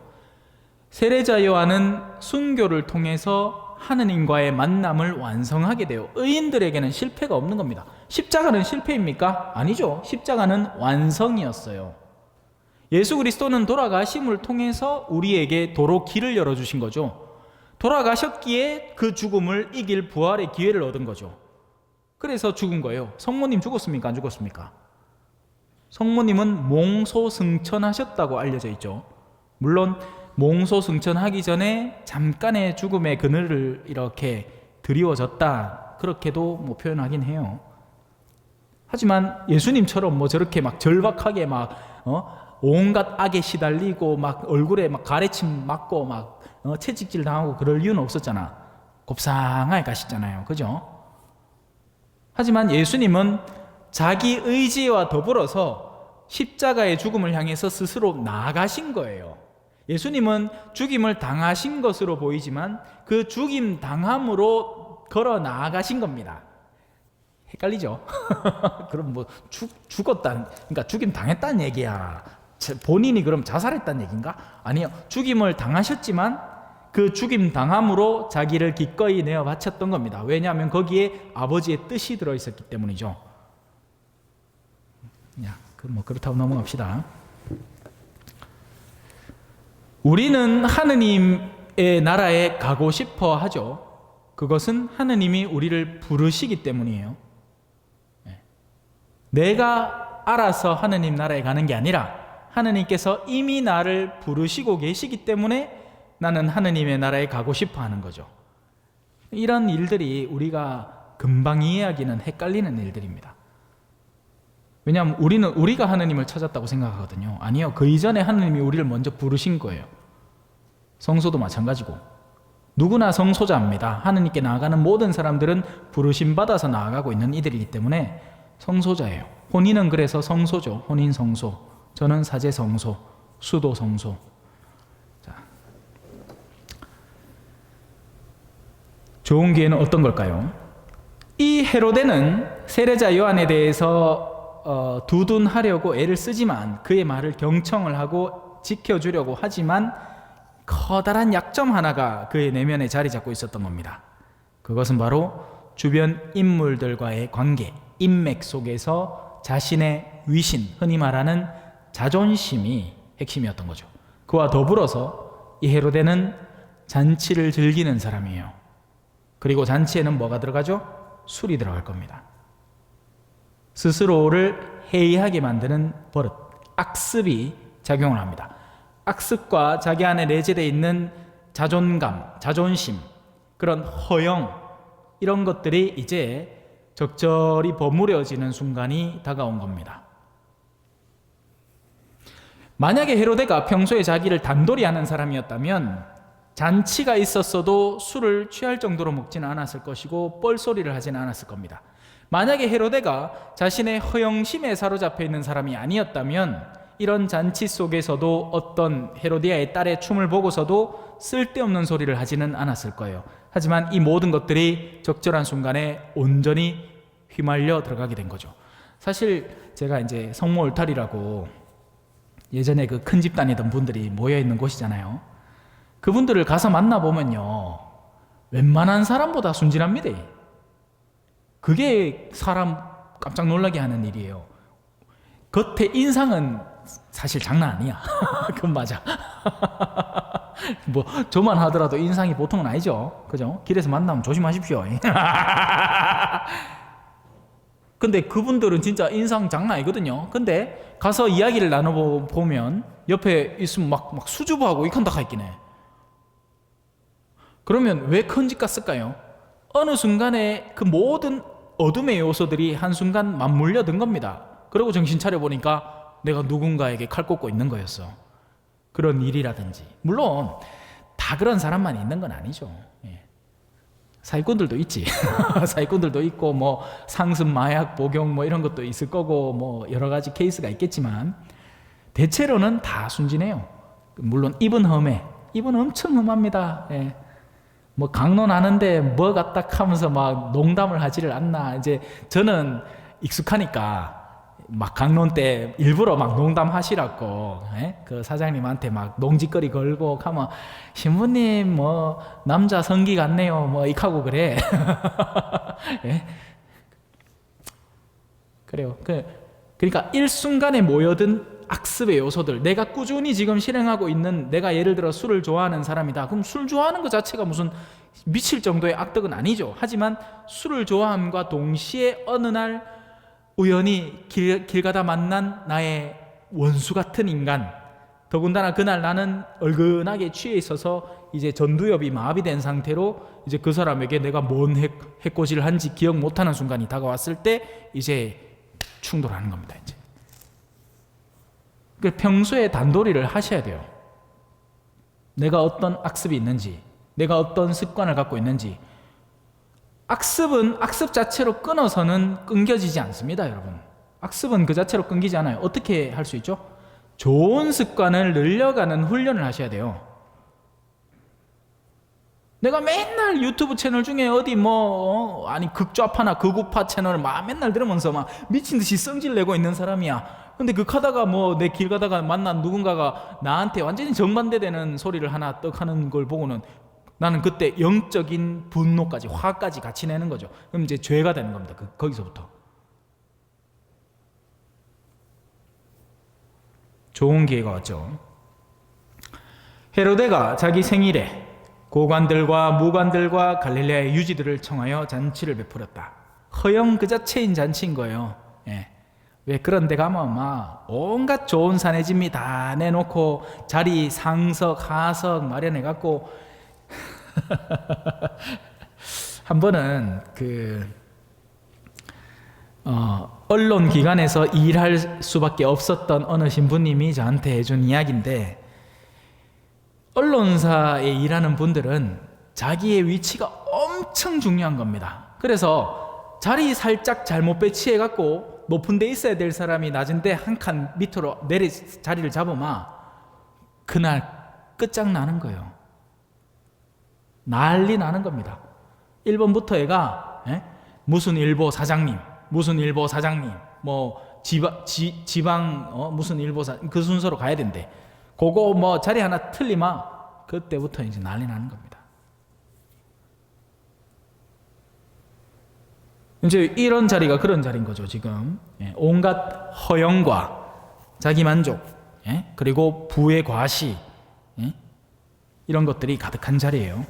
S1: 세례자 요한은 순교를 통해서 하느님과의 만남을 완성하게 돼요. 의인들에게는 실패가 없는 겁니다. 십자가는 실패입니까? 아니죠. 십자가는 완성이었어요. 예수 그리스도는 돌아가심을 통해서 우리에게 도로 길을 열어주신 거죠. 돌아가셨기에 그 죽음을 이길 부활의 기회를 얻은 거죠. 그래서 죽은 거예요. 성모님 죽었습니까? 안 죽었습니까? 성모님은 몽소승천하셨다고 알려져 있죠. 물론 몽소승천하기 전에 잠깐의 죽음의 그늘을 이렇게 드리워졌다, 그렇게도 뭐 표현하긴 해요. 하지만 예수님처럼 뭐 저렇게 막 절박하게 온갖 악에 시달리고 막 얼굴에 막 가래침 맞고 막 채찍질 당하고 그럴 이유는 없었잖아. 곱상하게 가시잖아요. 그죠? 하지만 예수님은 자기 의지와 더불어서 십자가의 죽음을 향해서 스스로 나아가신 거예요. 예수님은 죽임을 당하신 것으로 보이지만 그 죽임 당함으로 걸어 나아가신 겁니다. 헷갈리죠? 그럼 뭐 죽었다, 그러니까 죽임 당했다는 얘기야. 본인이 그럼 자살했다는 얘기인가? 아니요. 죽임을 당하셨지만 그 죽임 당함으로 자기를 기꺼이 내어 바쳤던 겁니다. 왜냐하면 거기에 아버지의 뜻이 들어있었기 때문이죠. 뭐 그렇다고 넘어갑시다. 우리는 하느님의 나라에 가고 싶어 하죠. 그것은 하느님이 우리를 부르시기 때문이에요. 내가 알아서 하느님 나라에 가는 게 아니라 하느님께서 이미 나를 부르시고 계시기 때문에 나는 하느님의 나라에 가고 싶어 하는 거죠. 이런 일들이 우리가 금방 이해하기는 헷갈리는 일들입니다. 왜냐하면 우리가 하느님을 찾았다고 생각하거든요. 아니요. 그 이전에 하느님이 우리를 먼저 부르신 거예요. 성소도 마찬가지고. 누구나 성소자입니다. 하느님께 나아가는 모든 사람들은 부르심 받아서 나아가고 있는 이들이기 때문에 성소자예요. 혼인은 그래서 성소죠. 혼인 성소. 저는 사제 성소, 수도 성소. 자, 좋은 기회는 어떤 걸까요? 이 헤로데는 세례자 요한에 대해서 두둔하려고 애를 쓰지만, 그의 말을 경청을 하고 지켜주려고 하지만 커다란 약점 하나가 그의 내면에 자리 잡고 있었던 겁니다. 그것은 바로 주변 인물들과의 관계, 인맥 속에서 자신의 위신, 흔히 말하는 자존심이 핵심이었던 거죠. 그와 더불어서 이 헤로데는 잔치를 즐기는 사람이에요. 그리고 잔치에는 뭐가 들어가죠? 술이 들어갈 겁니다. 스스로를 해이하게 만드는 버릇, 악습이 작용을 합니다. 악습과 자기 안에 내재되어 있는 자존감, 자존심, 그런 허영, 이런 것들이 이제 적절히 버무려지는 순간이 다가온 겁니다. 만약에 헤로데가 평소에 자기를 단돌이 하는 사람이었다면 잔치가 있었어도 술을 취할 정도로 먹지는 않았을 것이고 뻘소리를 하지는 않았을 겁니다. 만약에 헤로데가 자신의 허영심에 사로잡혀 있는 사람이 아니었다면 이런 잔치 속에서도 어떤 헤로디아의 딸의 춤을 보고서도 쓸데없는 소리를 하지는 않았을 거예요. 하지만 이 모든 것들이 적절한 순간에 온전히 휘말려 들어가게 된 거죠. 사실 제가 이제 성모 울타리라고 예전에 그 큰 집 다니던 분들이 모여 있는 곳이잖아요. 그분들을 가서 만나보면요, 웬만한 사람보다 순진합니다. 그게 사람 깜짝 놀라게 하는 일이에요. 겉에 인상은 사실 장난 아니야. 그건 맞아. 뭐 저만 하더라도 인상이 보통은 아니죠. 그죠? 길에서 만나면 조심하십시오. 근데 그분들은 진짜 인상 장난 아니거든요. 근데 가서 이야기를 나눠보면 옆에 있으면 막 수줍어하고 이칸다 있긴 해. 그러면 왜 큰 집 갔을까요? 어느 순간에 그 모든 어둠의 요소들이 한순간 맞물려 든 겁니다. 그리고 정신 차려보니까 내가 누군가에게 칼 꽂고 있는 거였어. 그런 일이라든지. 물론 다 그런 사람만 있는 건 아니죠. 예. 사기꾼들도 있지. 사기꾼들도 있고 뭐 상습 마약 복용 뭐 이런 것도 있을 거고 뭐 여러 가지 케이스가 있겠지만 대체로는 다 순진해요. 물론 입은 험해. 입은 엄청 험합니다. 예. 뭐 강론하는데 뭐 갖다 하면서 막 농담을 하지를 않나. 이제 저는 익숙하니까 막 강론 때 일부러 막 농담하시라고, 예? 그 사장님한테 막 농지거리 걸고 하면 신부님 뭐 남자 성기 같네요 뭐 이하고 그래. 예? 그래요. 그러니까 일순간에 모여든 악습의 요소들, 내가 꾸준히 지금 실행하고 있는, 내가 예를 들어 술을 좋아하는 사람이다. 그럼 술 좋아하는 것 자체가 무슨 미칠 정도의 악덕은 아니죠. 하지만 술을 좋아함과 동시에 어느 날 우연히 길 가다 만난 나의 원수 같은 인간, 더군다나 그날 나는 얼근하게 취해 있어서 이제 전두엽이 마비된 상태로 이제 그 사람에게 내가 뭔 해코지를 한지 기억 못하는 순간이 다가왔을 때 이제 충돌하는 겁니다. 이제 평소에 단도리를 하셔야 돼요. 내가 어떤 악습이 있는지, 내가 어떤 습관을 갖고 있는지. 악습은 악습 자체로 끊어서는 끊겨지지 않습니다, 여러분. 악습은 그 자체로 끊기지 않아요. 어떻게 할 수 있죠? 좋은 습관을 늘려가는 훈련을 하셔야 돼요. 내가 맨날 유튜브 채널 중에 어디 아니 극좌파나 극우파 채널을 막 맨날 들으면서 막 미친 듯이 성질 내고 있는 사람이야. 근데 하다가 내 길 가다가 만난 누군가가 나한테 완전히 정반대되는 소리를 하나 떡 하는 걸 보고는 나는 그때 영적인 분노까지, 화까지 같이 내는 거죠. 그럼 이제 죄가 되는 겁니다. 거기서부터. 좋은 기회가 왔죠. 헤로데가 자기 생일에 고관들과 무관들과 갈릴레아의 유지들을 청하여 잔치를 베풀었다. 허영 그 자체인 잔치인 거예요. 예. 왜 그런 데 가면 막 온갖 좋은 사내짐이 다 내놓고 자리 상석 하석 마련해 갖고 한 번은 언론 기관에서 일할 수밖에 없었던 어느 신부님이 저한테 해준 이야기인데, 언론사에 일하는 분들은 자기의 위치가 엄청 중요한 겁니다. 그래서 자리 살짝 잘못 배치해 갖고 높은 데 있어야 될 사람이 낮은 데 한 칸 밑으로 자리를 잡으면 그날 끝장나는 거예요. 난리 나는 겁니다. 1번부터 애가 무슨 일보 사장님, 무슨 일보 사장님, 지방 무슨 일보 그 순서로 가야 된대. 그거 자리 하나 틀리면 그때부터 이제 난리 나는 겁니다. 이제 이런 자리가 그런 자리인 거죠. 지금 온갖 허영과 자기 만족, 예? 그리고 부의 과시, 예? 이런 것들이 가득한 자리예요.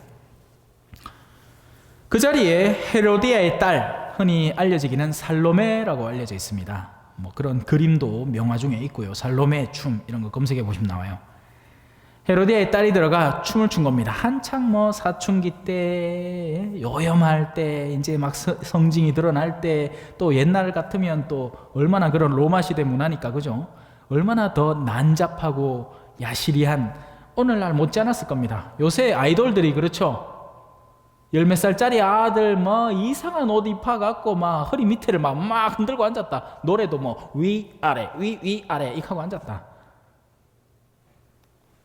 S1: 그 자리에 헤로디아의 딸, 흔히 알려지기는 살로메라고 알려져 있습니다. 뭐 그런 그림도 명화 중에 있고요. 살로메 춤 이런 거 검색해 보시면 나와요. 헤로디아의 딸이 들어가 춤을 춘 겁니다. 한창 뭐 사춘기 때, 요염할 때, 이제 막 성징이 드러날 때, 또 옛날 같으면 또 얼마나 그런 로마 시대 문화니까, 그죠? 얼마나 더 난잡하고 야시리한, 오늘날 못지 않았을 겁니다. 요새 아이돌들이 그렇죠? 열 몇 살짜리 아들 뭐 이상한 옷 입혀갖고 막 허리 밑에를 막 흔들고 앉았다. 노래도 뭐 위아래 위아래 이렇게 하고 앉았다.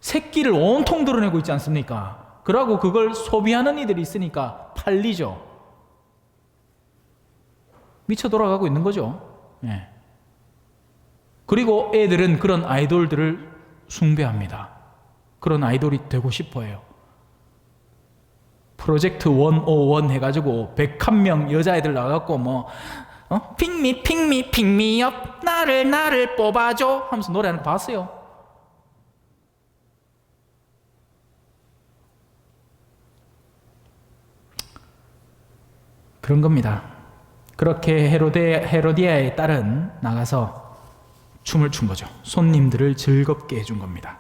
S1: 새끼를 온통 드러내고 있지 않습니까? 그러고 그걸 소비하는 이들이 있으니까 팔리죠. 미쳐 돌아가고 있는 거죠. 예. 그리고 애들은 그런 아이돌들을 숭배합니다. 그런 아이돌이 되고 싶어해요. 프로젝트 101 해가지고 101명 여자애들 나가갖고 뭐 핑미 핑미 핑미업 나를 뽑아줘 하면서 노래하는 거 봤어요. 그런 겁니다. 그렇게 헤로디아의 딸은 나가서 춤을 춘 거죠. 손님들을 즐겁게 해준 겁니다.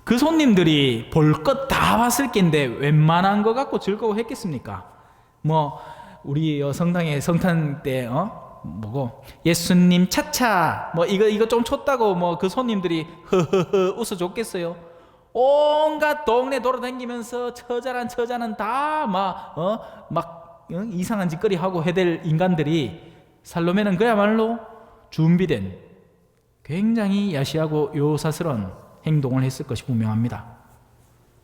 S1: 그 손님들이 볼 것 다 봤을 낀데 웬만한 거 갖고 즐거워했겠습니까? 뭐 우리 성당에 성탄 때 뭐고 예수님 차차 뭐 이거 좀 쳤다고 뭐 그 손님들이 흐흐흐 웃어줬겠어요? 온갖 동네 돌아다니면서 처자는 다 막 이상한 짓거리 하고 해댈 인간들이 살로메는 그야말로 준비된 굉장히 야시하고 요사스러운 행동을 했을 것이 분명합니다.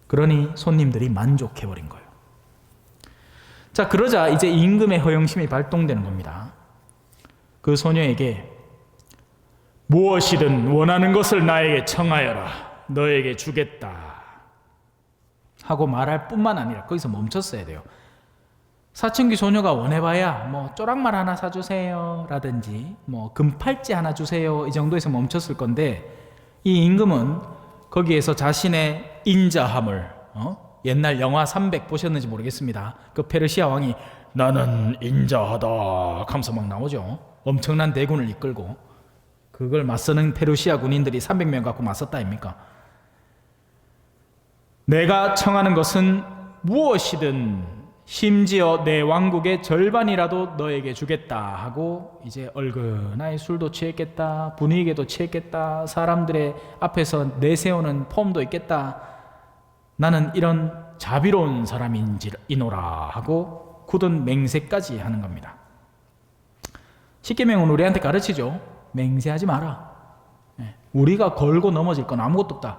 S1: 그러니 손님들이 만족해버린 거예요. 자, 그러자 이제 임금의 허영심이 발동되는 겁니다. 그 소녀에게 무엇이든 원하는 것을 나에게 청하여라. 너에게 주겠다. 하고 말할 뿐만 아니라 거기서 멈췄어야 돼요. 사춘기 소녀가 원해봐야 뭐 쪼락말 하나 사주세요 라든지 뭐 금팔찌 하나 주세요 이 정도에서 멈췄을 건데, 이 임금은 거기에서 자신의 인자함을 옛날 영화 300 보셨는지 모르겠습니다. 그 페르시아 왕이 나는 인자하다 하면서 막 나오죠. 엄청난 대군을 이끌고 그걸 맞서는 페르시아 군인들이 300명 갖고 맞섰다 아닙니까? 내가 청하는 것은 무엇이든 심지어 내 왕국의 절반이라도 너에게 주겠다 하고 이제 얼큰하게 술도 취했겠다, 분위기도 취했겠다, 사람들의 앞에서 내세우는 폼도 있겠다. 나는 이런 자비로운 사람인지이노라 하고 굳은 맹세까지 하는 겁니다. 십계명은 우리한테 가르치죠. 맹세하지 마라. 우리가 걸고 넘어질 건 아무것도 없다.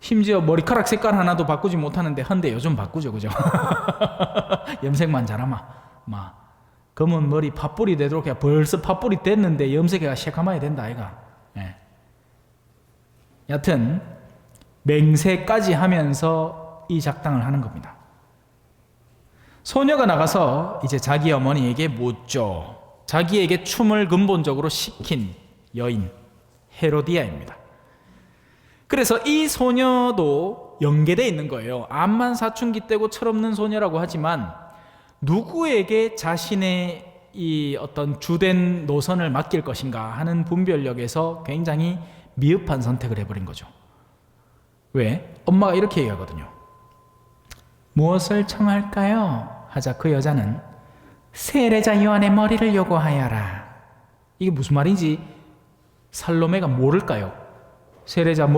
S1: 심지어 머리카락 색깔 하나도 바꾸지 못하는데 헌데 요즘 바꾸죠, 그죠? 염색만 잘하마. 검은 머리 팥불이 되도록 해. 벌써 팥불이 됐는데 염색해가 새까마야 된다, 아이가. 여튼 맹세까지 하면서 이 작당을 하는 겁니다. 소녀가 나가서 이제 자기 어머니에게 묻죠. 자기에게 춤을 근본적으로 시킨 여인 헤로디아입니다. 그래서 이 소녀도 연계되어 있는 거예요. 암만 사춘기 때고 철없는 소녀라고 하지만 누구에게 자신의 이 어떤 주된 노선을 맡길 것인가 하는 분별력에서 굉장히 미흡한 선택을 해버린 거죠. 왜? 엄마가 이렇게 얘기하거든요. 무엇을 청할까요? 하자 그 여자는 세례자 요한의 머리를 요구하여라. 이게 무슨 말인지 살로메가 모를까요? 세례자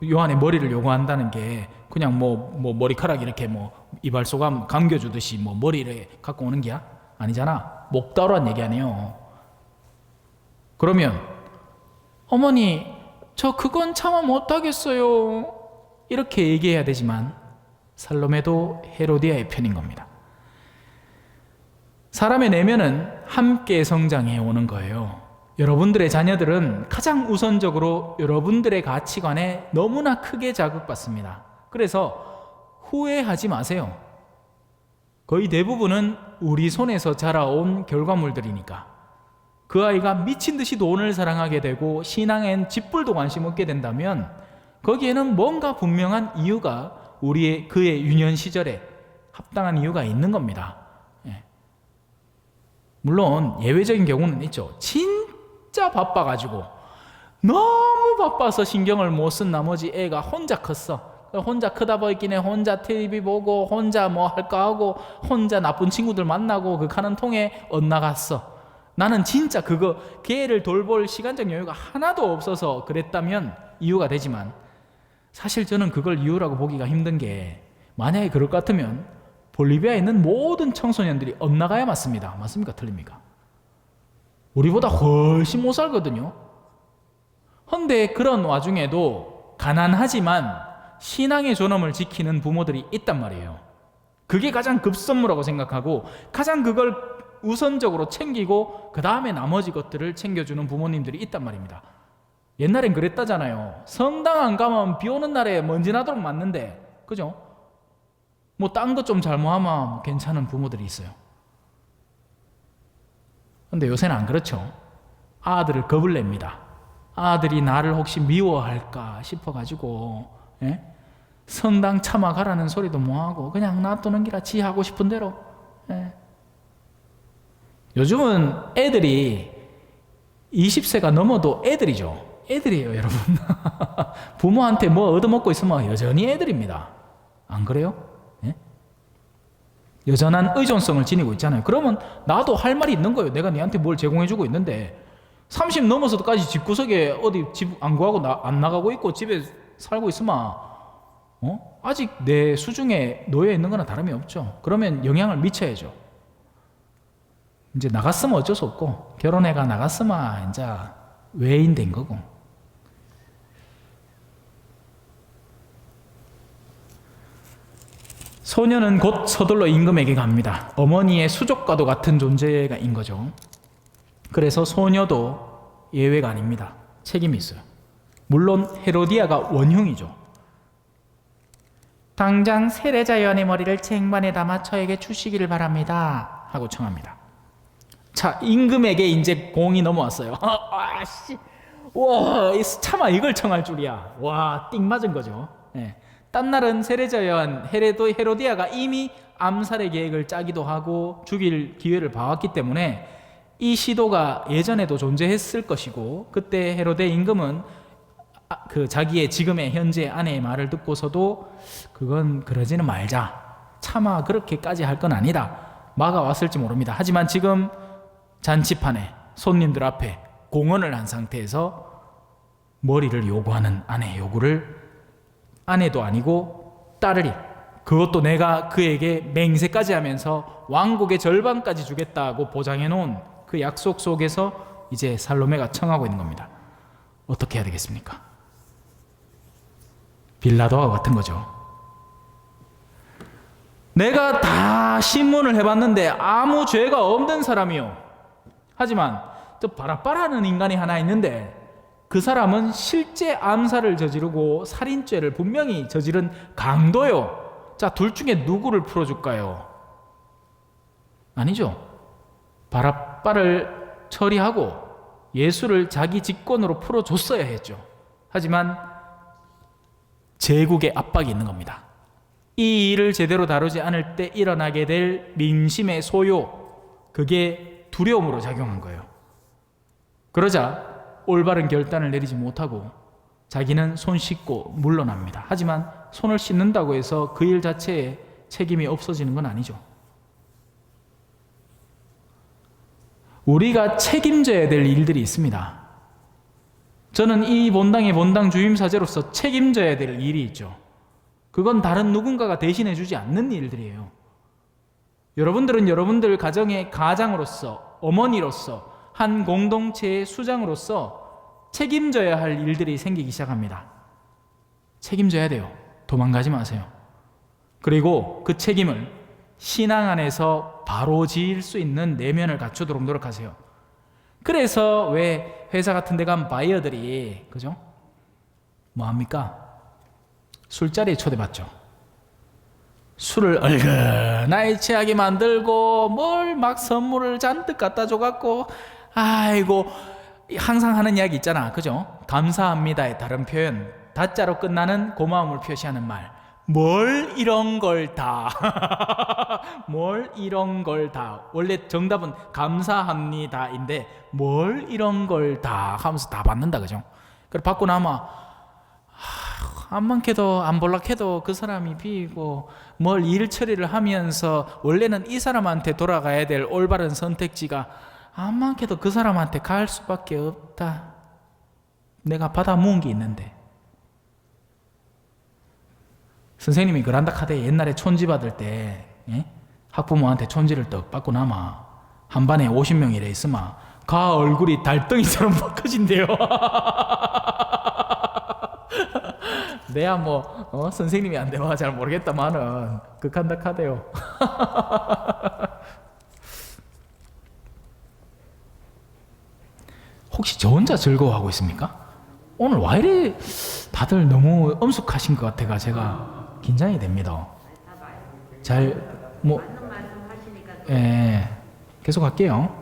S1: 요한의 머리를 요구한다는 게 그냥 뭐 머리카락 이렇게 뭐 이발소감 감겨주듯이 뭐 머리를 갖고 오는 게야? 아니잖아. 목다로란 얘기 아니에요. 그러면 어머니 저 그건 참아 못하겠어요 이렇게 얘기해야 되지만 살로메도 헤로디아의 편인 겁니다. 사람의 내면은 함께 성장해 오는 거예요. 여러분들의 자녀들은 가장 우선적으로 여러분들의 가치관에 너무나 크게 자극받습니다. 그래서 후회하지 마세요. 거의 대부분은 우리 손에서 자라온 결과물들이니까. 그 아이가 미친 듯이 돈을 사랑하게 되고 신앙엔 쥐뿔도 관심 없게 된다면 거기에는 뭔가 분명한 이유가 그의 유년 시절에 합당한 이유가 있는 겁니다. 예. 물론 예외적인 경우는 있죠. 진짜 바빠가지고 너무 바빠서 신경을 못 쓴 나머지 애가 혼자 컸어. 혼자 크다 보이긴 해. 혼자 TV 보고 혼자 뭐 할까 하고 혼자 나쁜 친구들 만나고 그 가는 통에 엇나갔어. 나는 진짜 걔를 돌볼 시간적 여유가 하나도 없어서 그랬다면 이유가 되지만, 사실 저는 그걸 이유라고 보기가 힘든 게, 만약에 그럴 것 같으면 볼리비아에 있는 모든 청소년들이 엇나가야 맞습니다. 맞습니까? 틀립니까? 우리보다 훨씬 못 살거든요. 헌데 그런 와중에도 가난하지만 신앙의 존엄을 지키는 부모들이 있단 말이에요. 그게 가장 급선무라고 생각하고 가장 그걸 우선적으로 챙기고 그 다음에 나머지 것들을 챙겨주는 부모님들이 있단 말입니다. 옛날엔 그랬다잖아요. 성당 안 가면 비 오는 날에 먼지 나도록 맞는데, 그죠? 뭐 딴 것 좀 잘못하면 괜찮은 부모들이 있어요. 근데 요새는 안 그렇죠. 아들을 겁을 냅니다. 아들이 나를 혹시 미워할까 싶어가지고, 예? 성당 차마 가라는 소리도 뭐하고 그냥 놔두는 기라 지 하고 싶은 대로. 예? 요즘은 애들이 20세가 넘어도 애들이죠. 애들이에요, 여러분. 부모한테 뭐 얻어먹고 있으면 여전히 애들입니다. 안 그래요? 예? 여전한 의존성을 지니고 있잖아요. 그러면 나도 할 말이 있는 거예요. 내가 니한테 뭘 제공해주고 있는데 30 넘어서도까지 집구석에 어디 집 안 구하고 안 나가고 있고 집에 살고 있으면 아직 내 수중에 놓여 있는 거나 다름이 없죠. 그러면 영향을 미쳐야죠. 이제 나갔으면 어쩔 수 없고, 결혼해가 나갔으면 이제 외인 된 거고. 소녀는 곧 서둘러 임금에게 갑니다. 어머니의 수족과도 같은 존재가인 거죠. 그래서 소녀도 예외가 아닙니다. 책임이 있어요. 물론 헤로디아가 원흉이죠. 당장 세례자 여한의 머리를 쟁반에 담아 저에게 주시기를 바랍니다 하고 청합니다. 자, 임금에게 이제 공이 넘어왔어요. 와, 차마 이걸 청할 줄이야. 와, 띵 맞은 거죠. 예. 딴 날은 세례자 여한 헤로디아가 이미 암살의 계획을 짜기도 하고 죽일 기회를 봐왔기 때문에 이 시도가 예전에도 존재했을 것이고, 그때 헤로데 임금은 자기의 지금의 현재 아내의 말을 듣고서도 그건 그러지는 말자, 차마 그렇게까지 할 건 아니다, 막아왔을지 모릅니다. 하지만 지금 잔치판에 손님들 앞에 공언을 한 상태에서 머리를 요구하는 아내의 요구를 아내도 아니고 딸이, 그것도 내가 그에게 맹세까지 하면서 왕국의 절반까지 주겠다고 보장해 놓은 그 약속 속에서 이제 살로메가 청하고 있는 겁니다. 어떻게 해야 되겠습니까? 빌라도와 같은 거죠. 내가 다 신문을 해봤는데 아무 죄가 없는 사람이요. 하지만 저 바라빠라는 인간이 하나 있는데 그 사람은 실제 암살을 저지르고 살인죄를 분명히 저지른 강도요. 자, 둘 중에 누구를 풀어줄까요? 아니죠. 바라빠를 처리하고 예수를 자기 직권으로 풀어줬어야 했죠. 하지만 제국의 압박이 있는 겁니다. 이 일을 제대로 다루지 않을 때 일어나게 될 민심의 소요, 그게 두려움으로 작용한 거예요. 그러자 올바른 결단을 내리지 못하고 자기는 손 씻고 물러납니다. 하지만 손을 씻는다고 해서 그 일 자체에 책임이 없어지는 건 아니죠. 우리가 책임져야 될 일들이 있습니다. 저는 이 본당의 본당 주임사제로서 책임져야 될 일이 있죠. 그건 다른 누군가가 대신해 주지 않는 일들이에요. 여러분들은 여러분들 가정의 가장으로서, 어머니로서, 한 공동체의 수장으로서 책임져야 할 일들이 생기기 시작합니다. 책임져야 돼요. 도망가지 마세요. 그리고 그 책임을 신앙 안에서 바로 지을 수 있는 내면을 갖추도록 노력하세요. 그래서 왜 회사 같은 데 가면 바이어들이, 그죠? 뭐합니까? 술자리에 초대받죠. 술을 얼큰하게 취하게 만들고 뭘 막 선물을 잔뜩 갖다 줘갖고 아이고, 항상 하는 이야기 있잖아, 그죠? 감사합니다의 다른 표현, 다자로 끝나는 고마움을 표시하는 말. 뭘 이런 걸 다. 뭘 이런 걸 다. 원래 정답은 감사합니다인데 뭘 이런 걸 다 하면서 다 받는다, 그죠? 그래 받고 나면 안 많게도 안 볼락해도 그 사람이 비고 뭘 일 처리를 하면서 원래는 이 사람한테 돌아가야 될 올바른 선택지가 안 많게도 그 사람한테 갈 수밖에 없다. 내가 받아 모은 게 있는데. 선생님이 그란다 카드에 옛날에 촌지 받을 때 학부모한테 촌지를 떡 받고 나마 한 반에 50명이래 있으마 가 얼굴이 달덩이처럼 커진대요. 내야 뭐 선생님이 안 되면 잘 모르겠다마는 극한다 카드요. 혹시 저 혼자 즐거워하고 있습니까? 오늘 왜 이래 다들 너무 엄숙하신 것 같아가 제가 긴장이 됩니다. 계속 할게요.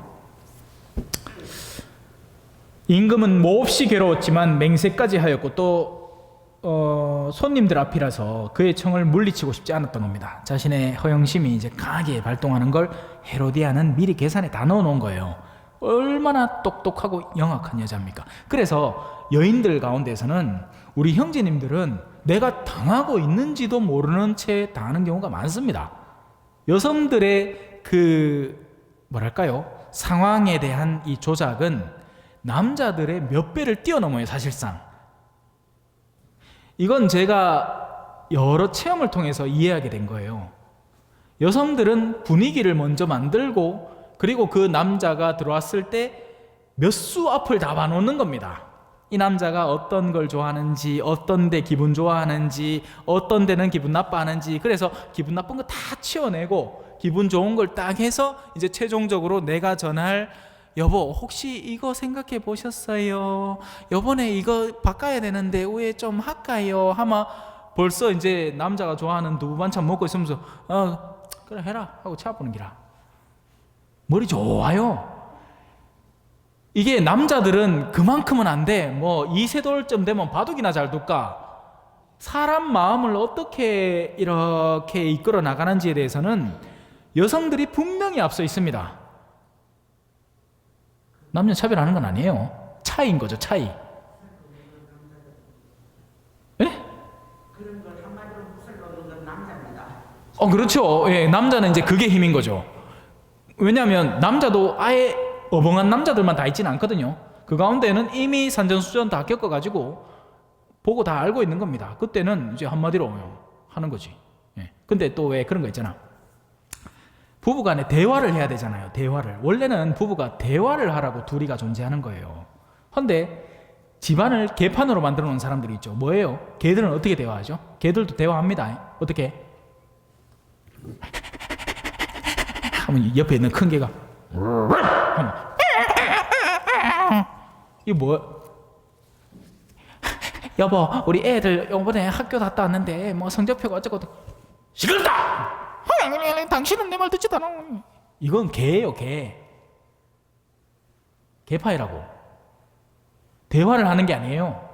S1: 임금은 몹시 괴로웠지만 맹세까지 하였고 또 손님들 앞이라서 그의 청을 물리치고 싶지 않았던 겁니다. 자신의 허영심이 이제 강하게 발동하는 걸 헤로디아는 미리 계산에 다 넣어놓은 거예요. 얼마나 똑똑하고 영악한 여자입니까? 그래서 여인들 가운데서는 우리 형제님들은 내가 당하고 있는지도 모르는 채 당하는 경우가 많습니다. 여성들의 상황에 대한 이 조작은 남자들의 몇 배를 뛰어넘어요, 사실상. 이건 제가 여러 체험을 통해서 이해하게 된 거예요. 여성들은 분위기를 먼저 만들고 그리고 그 남자가 들어왔을 때 몇 수 앞을 다 봐놓는 겁니다. 이 남자가 어떤 걸 좋아하는지, 어떤 데 기분 좋아하는지, 어떤 데는 기분 나빠하는지, 그래서 기분 나쁜 거 다 치워내고 기분 좋은 걸 딱 해서 이제 최종적으로 내가 전할 여보 혹시 이거 생각해 보셨어요? 요번에 이거 바꿔야 되는데 왜 좀 할까요? 하면 벌써 이제 남자가 좋아하는 두부 반찬 먹고 있으면서 그래 해라 하고 차 보는 기라. 머리 좋아요. 이게 남자들은 그만큼은 안 돼. 뭐 이세돌쯤 되면 바둑이나 잘 둘까? 사람 마음을 어떻게 이렇게 이끌어 나가는지에 대해서는 여성들이 분명히 앞서 있습니다. 남녀 차별하는 건 아니에요. 차이인 거죠, 차이. 예?
S2: 그런 걸 한마디로 무슬러 놓는 건 남자입니다.
S1: 그렇죠. 예, 남자는 이제 그게 힘인 거죠. 왜냐하면 남자도 아예 어벙한 남자들만 다 있지는 않거든요. 그 가운데는 이미 산전수전 다 겪어가지고 보고 다 알고 있는 겁니다. 그때는 이제 한마디로 하는 거지. 예. 근데 또 왜 그런 거 있잖아. 부부간에 대화를 해야 되잖아요. 대화를. 원래는 부부가 대화를 하라고 둘이가 존재하는 거예요. 근데 집안을 개판으로 만들어 놓은 사람들이 있죠. 뭐예요? 개들은 어떻게 대화하죠? 개들도 대화합니다. 어떻게? 하면 옆에 있는 큰 개가 이거 뭐? 여보 우리 애들 이번에 학교 갔다 왔는데 뭐 성적표가 어쩌고 시끄럽다! 당신은 내 말 듣지도 않아. 이건 개예요, 개. 개파이라고. 대화를 하는 게 아니에요.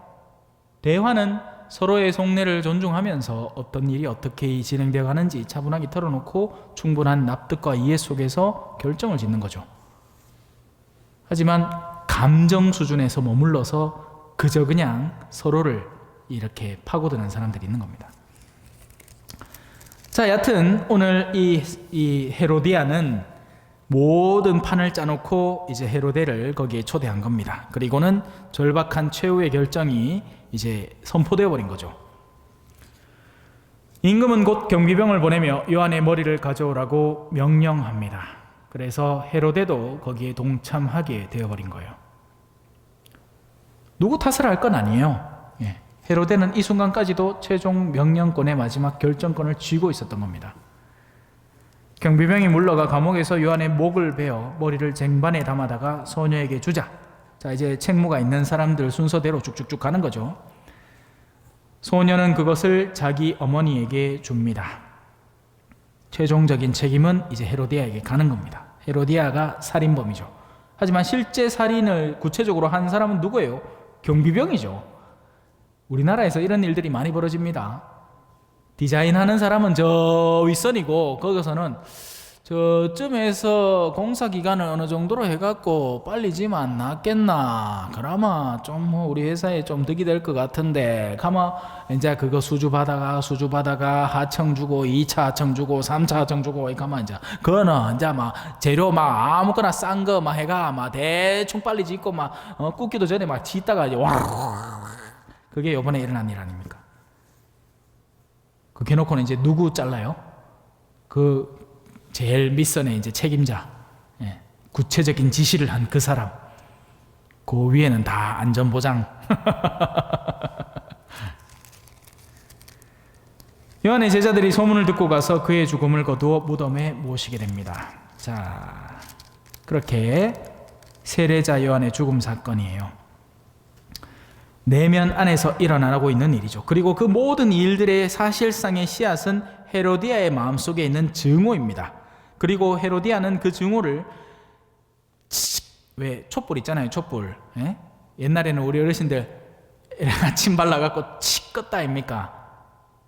S1: 대화는 서로의 속내를 존중하면서 어떤 일이 어떻게 진행되어 가는지 차분하게 털어놓고 충분한 납득과 이해 속에서 결정을 짓는 거죠. 하지만 감정 수준에서 머물러서 그저 그냥 서로를 이렇게 파고드는 사람들이 있는 겁니다. 자, 여하튼 오늘 이 헤로디아는 모든 판을 짜놓고 이제 헤로데를 거기에 초대한 겁니다. 그리고는 절박한 최후의 결정이 이제 선포되어 버린 거죠. 임금은 곧 경비병을 보내며 요한의 머리를 가져오라고 명령합니다. 그래서 헤로데도 거기에 동참하게 되어버린 거예요. 누구 탓을 할 건 아니에요. 헤로데는 이 순간까지도 최종 명령권의 마지막 결정권을 쥐고 있었던 겁니다. 경비병이 물러가 감옥에서 요한의 목을 베어 머리를 쟁반에 담아다가 소녀에게 주자. 자, 이제 책무가 있는 사람들 순서대로 쭉쭉쭉 가는 거죠. 소녀는 그것을 자기 어머니에게 줍니다. 최종적인 책임은 이제 헤로디아에게 가는 겁니다. 헤로디아가 살인범이죠. 하지만 실제 살인을 구체적으로 한 사람은 누구예요? 경비병이죠. 우리나라에서 이런 일들이 많이 벌어집니다. 디자인하는 사람은 저 윗선이고 거기서는 저쯤에서 공사 기간을 어느 정도로 해갖고 빨리 지면 안 낫겠나, 그나마 좀 뭐 우리 회사에 좀 득이 될 것 같은데, 가마 이제 그거 수주 받아가 하청 주고 2차 하청 주고 3차 하청 주고, 가마 이제 그거는 이제 막 재료 막 아무거나 싼 거 막 해가 막 대충 빨리 짓고 막 굽기도 전에 막 짓다가 이제 와, 그게 요번에 일어난 일 아닙니까? 그렇게 놓고는 이제 누구 잘라요? 그 제일 밑선의 이제 책임자, 구체적인 지시를 한 그 사람, 그 위에는 다 안전보장. 요한의 제자들이 소문을 듣고 가서 그의 죽음을 거두어 무덤에 모시게 됩니다. 자, 그렇게 세례자 요한의 죽음 사건이에요. 내면 안에서 일어나고 있는 일이죠. 그리고 그 모든 일들의 사실상의 씨앗은 헤로디아의 마음속에 있는 증오입니다. 그리고 헤로디아는 그 증오를 왜 촛불 있잖아요, 촛불. 옛날에는 우리 어르신들 아침 발라갖고 칙 껐다 아닙니까?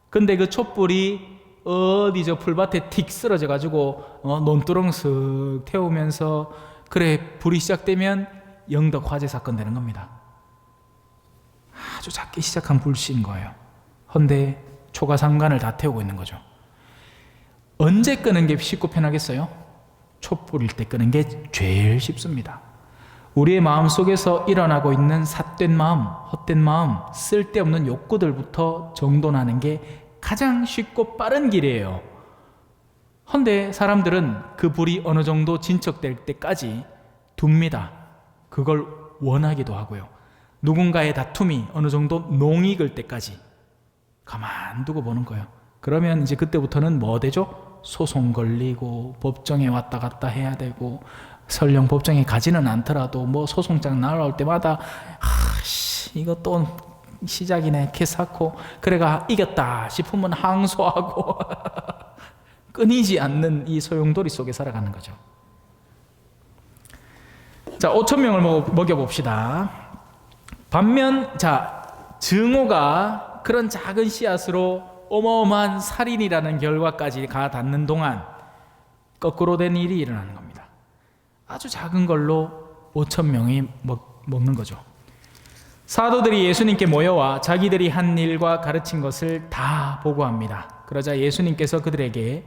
S1: 근데 그 촛불이 어디 저 풀밭에 틱 쓰러져 가지고 논두렁 슥 태우면서, 그래 불이 시작되면 영덕 화재 사건 되는 겁니다. 아주 작게 시작한 불씨인 거예요. 헌데 초가 상간을 다 태우고 있는 거죠. 언제 끄는 게 쉽고 편하겠어요? 촛불일 때 끄는 게 제일 쉽습니다. 우리의 마음 속에서 일어나고 있는 삿된 마음, 헛된 마음, 쓸데없는 욕구들부터 정돈하는 게 가장 쉽고 빠른 길이에요. 헌데 사람들은 그 불이 어느 정도 진척될 때까지 둡니다. 그걸 원하기도 하고요. 누군가의 다툼이 어느 정도 농익을 때까지 가만 두고 보는 거예요. 그러면 이제 그때부터는 뭐 되죠? 소송 걸리고 법정에 왔다 갔다 해야 되고, 설령 법정에 가지는 않더라도 뭐 소송장 날아올 때마다 이거 또 시작이네 캐사코, 그래가 이겼다 싶으면 항소하고 끊이지 않는 이 소용돌이 속에 살아가는 거죠. 자, 5,000명을 먹여봅시다. 반면 자, 증오가 그런 작은 씨앗으로 어마어마한 살인이라는 결과까지 가 닿는 동안 거꾸로 된 일이 일어나는 겁니다. 아주 작은 걸로 5,000명이 먹는 거죠. 사도들이 예수님께 모여와 자기들이 한 일과 가르친 것을 다 보고합니다. 그러자 예수님께서 그들에게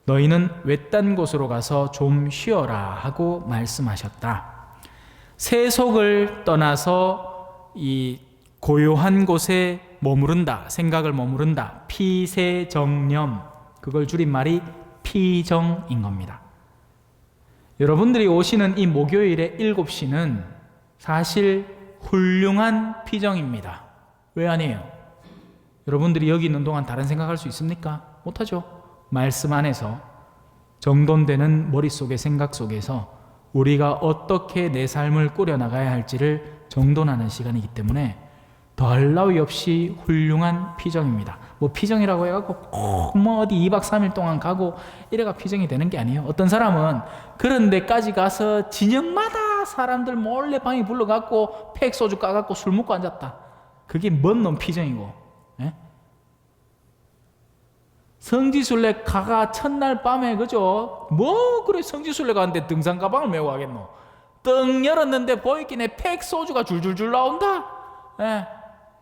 S1: 너희는 외딴 곳으로 가서 좀 쉬어라 하고 말씀하셨다. 세속을 떠나서 이 고요한 곳에 머무른다, 생각을 머무른다, 피세정념, 그걸 줄임말이 피정인 겁니다. 여러분들이 오시는 이 목요일의 7시는 사실 훌륭한 피정입니다. 왜 아니에요? 여러분들이 여기 있는 동안 다른 생각할 수 있습니까? 못하죠. 말씀 안에서 정돈되는 머릿속의 생각 속에서 우리가 어떻게 내 삶을 꾸려나가야 할지를 정돈하는 시간이기 때문에 더할 나위 없이 훌륭한 피정입니다. 뭐 피정이라고 해갖고 꼭 뭐 어디 2박 3일 동안 가고 이래가 피정이 되는 게 아니에요. 어떤 사람은 그런 데까지 가서 진영마다 사람들 몰래 방에 불러갖고 팩 소주 까갖고 술 먹고 앉았다. 그게 뭔 놈 피정이고, 성지순례 가가 첫날 밤에 그죠? 뭐 그래 성지순례 가는데 등산 가방을 메고 가겠노? 떡 열었는데 보이기네 팩 소주가 줄줄줄 나온다.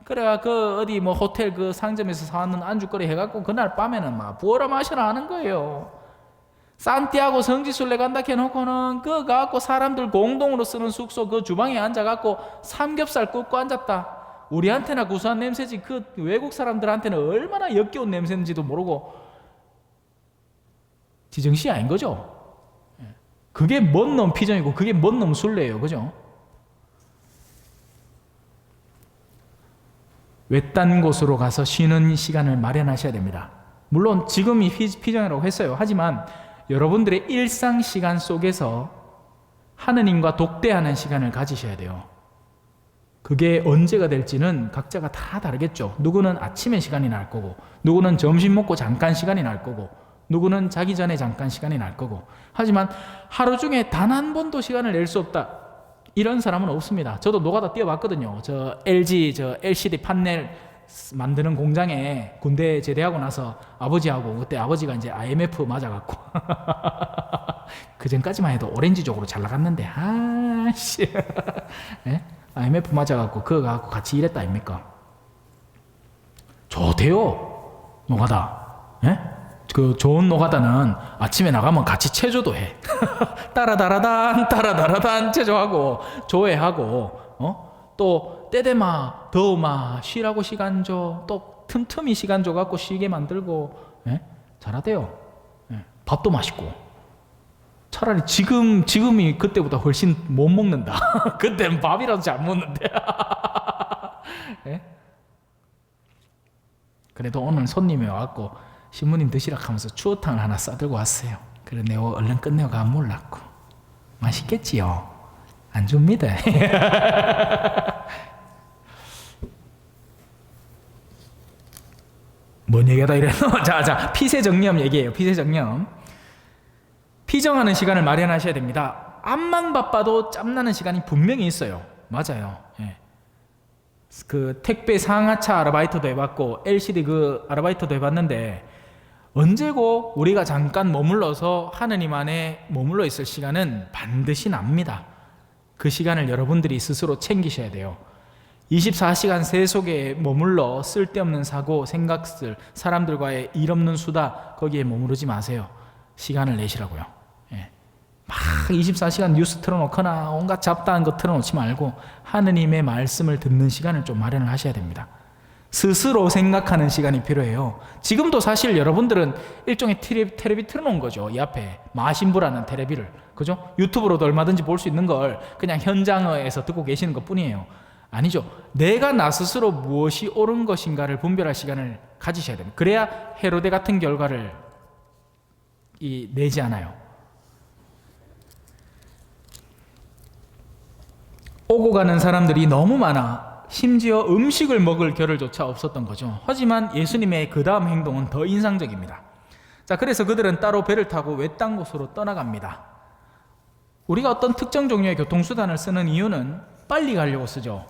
S1: 그래가 그 어디 뭐 호텔 그 상점에서 사왔는 안주거리 해갖고 그날 밤에는 막 부어라 마셔라 하는 거예요. 산티아고 성지순례 간다 해놓고는 그 가갖고 사람들 공동으로 쓰는 숙소 그 주방에 앉아갖고 삼겹살 굽고 앉았다. 우리한테나 구수한 냄새지 그 외국 사람들한테는 얼마나 역겨운 냄새인지도 모르고 지정씨 아닌 거죠. 그게 뭔 놈 피정이고 그게 뭔 놈 술래예요. 그죠? 외딴 곳으로 가서 쉬는 시간을 마련하셔야 됩니다. 물론 지금이 피정이라고 했어요. 하지만 여러분들의 일상 시간 속에서 하느님과 독대하는 시간을 가지셔야 돼요. 그게 언제가 될지는 각자가 다 다르겠죠. 누구는 아침에 시간이 날 거고, 누구는 점심 먹고 잠깐 시간이 날 거고, 누구는 자기 전에 잠깐 시간이 날 거고. 하지만 하루 중에 단 한 번도 시간을 낼 수 없다, 이런 사람은 없습니다. 저도 노가다 뛰어봤거든요. 저 LG LCD 판넬 만드는 공장에 군대 제대하고 나서 아버지하고, 그때 아버지가 이제 IMF 맞아갖고 그 전까지만 해도 오렌지족으로 잘 나갔는데, 아씨 예? IMF 맞아갖고 그거 갖고 같이 일했다 아닙니까? 좋대요, 노가다. 예? 그 좋은 노가다는 아침에 나가면 같이 체조도 해. 따라다라단 체조하고 조회하고, 또 때되마 더우마 쉬라고 시간 줘, 또 틈틈이 시간 줘 갖고 쉬게 만들고, 예? 잘하대요. 예? 밥도 맛있고. 차라리 지금이 그때보다 훨씬 못 먹는다. 그때는 밥이라도 잘 먹는데. 예? 그래도 오늘 손님이 와갖고 신부님 드시라 하면서 추어탕을 하나 싸들고 왔어요. 그래 내가 얼른 끝내고 가면 몰랐고. 맛있겠지요? 안 줍니다. 뭔 얘기하다 이랬노? 자, 피세정념 얘기예요. 피세정념. 피정하는 시간을 마련하셔야 됩니다. 암만 바빠도 짬나는 시간이 분명히 있어요. 맞아요. 예. 그 택배 상하차 아르바이트도 해봤고 LCD 그 아르바이트도 해봤는데, 언제고 우리가 잠깐 머물러서 하느님 안에 머물러 있을 시간은 반드시 납니다. 그 시간을 여러분들이 스스로 챙기셔야 돼요. 24시간 새 속에 머물러 쓸데없는 사고, 생각들, 사람들과의 일 없는 수다, 거기에 머무르지 마세요. 시간을 내시라고요. 예. 막 24시간 뉴스 틀어놓거나 온갖 잡다한 거 틀어놓지 말고 하느님의 말씀을 듣는 시간을 좀 마련을 하셔야 됩니다. 스스로 생각하는 시간이 필요해요. 지금도 사실 여러분들은 일종의 테레비 틀어놓은 거죠. 이 앞에 마신부라는 테레비를, 그죠? 유튜브로도 얼마든지 볼 수 있는 걸 그냥 현장에서 듣고 계시는 것 뿐이에요. 아니죠. 내가 나 스스로 무엇이 옳은 것인가를 분별할 시간을 가지셔야 됩니다. 그래야 헤로데 같은 결과를 내지 않아요. 오고 가는 사람들이 너무 많아 심지어 음식을 먹을 겨를조차 없었던 거죠. 하지만 예수님의 그 다음 행동은 더 인상적입니다. 자, 그래서 그들은 따로 배를 타고 외딴 곳으로 떠나갑니다. 우리가 어떤 특정 종류의 교통수단을 쓰는 이유는 빨리 가려고 쓰죠.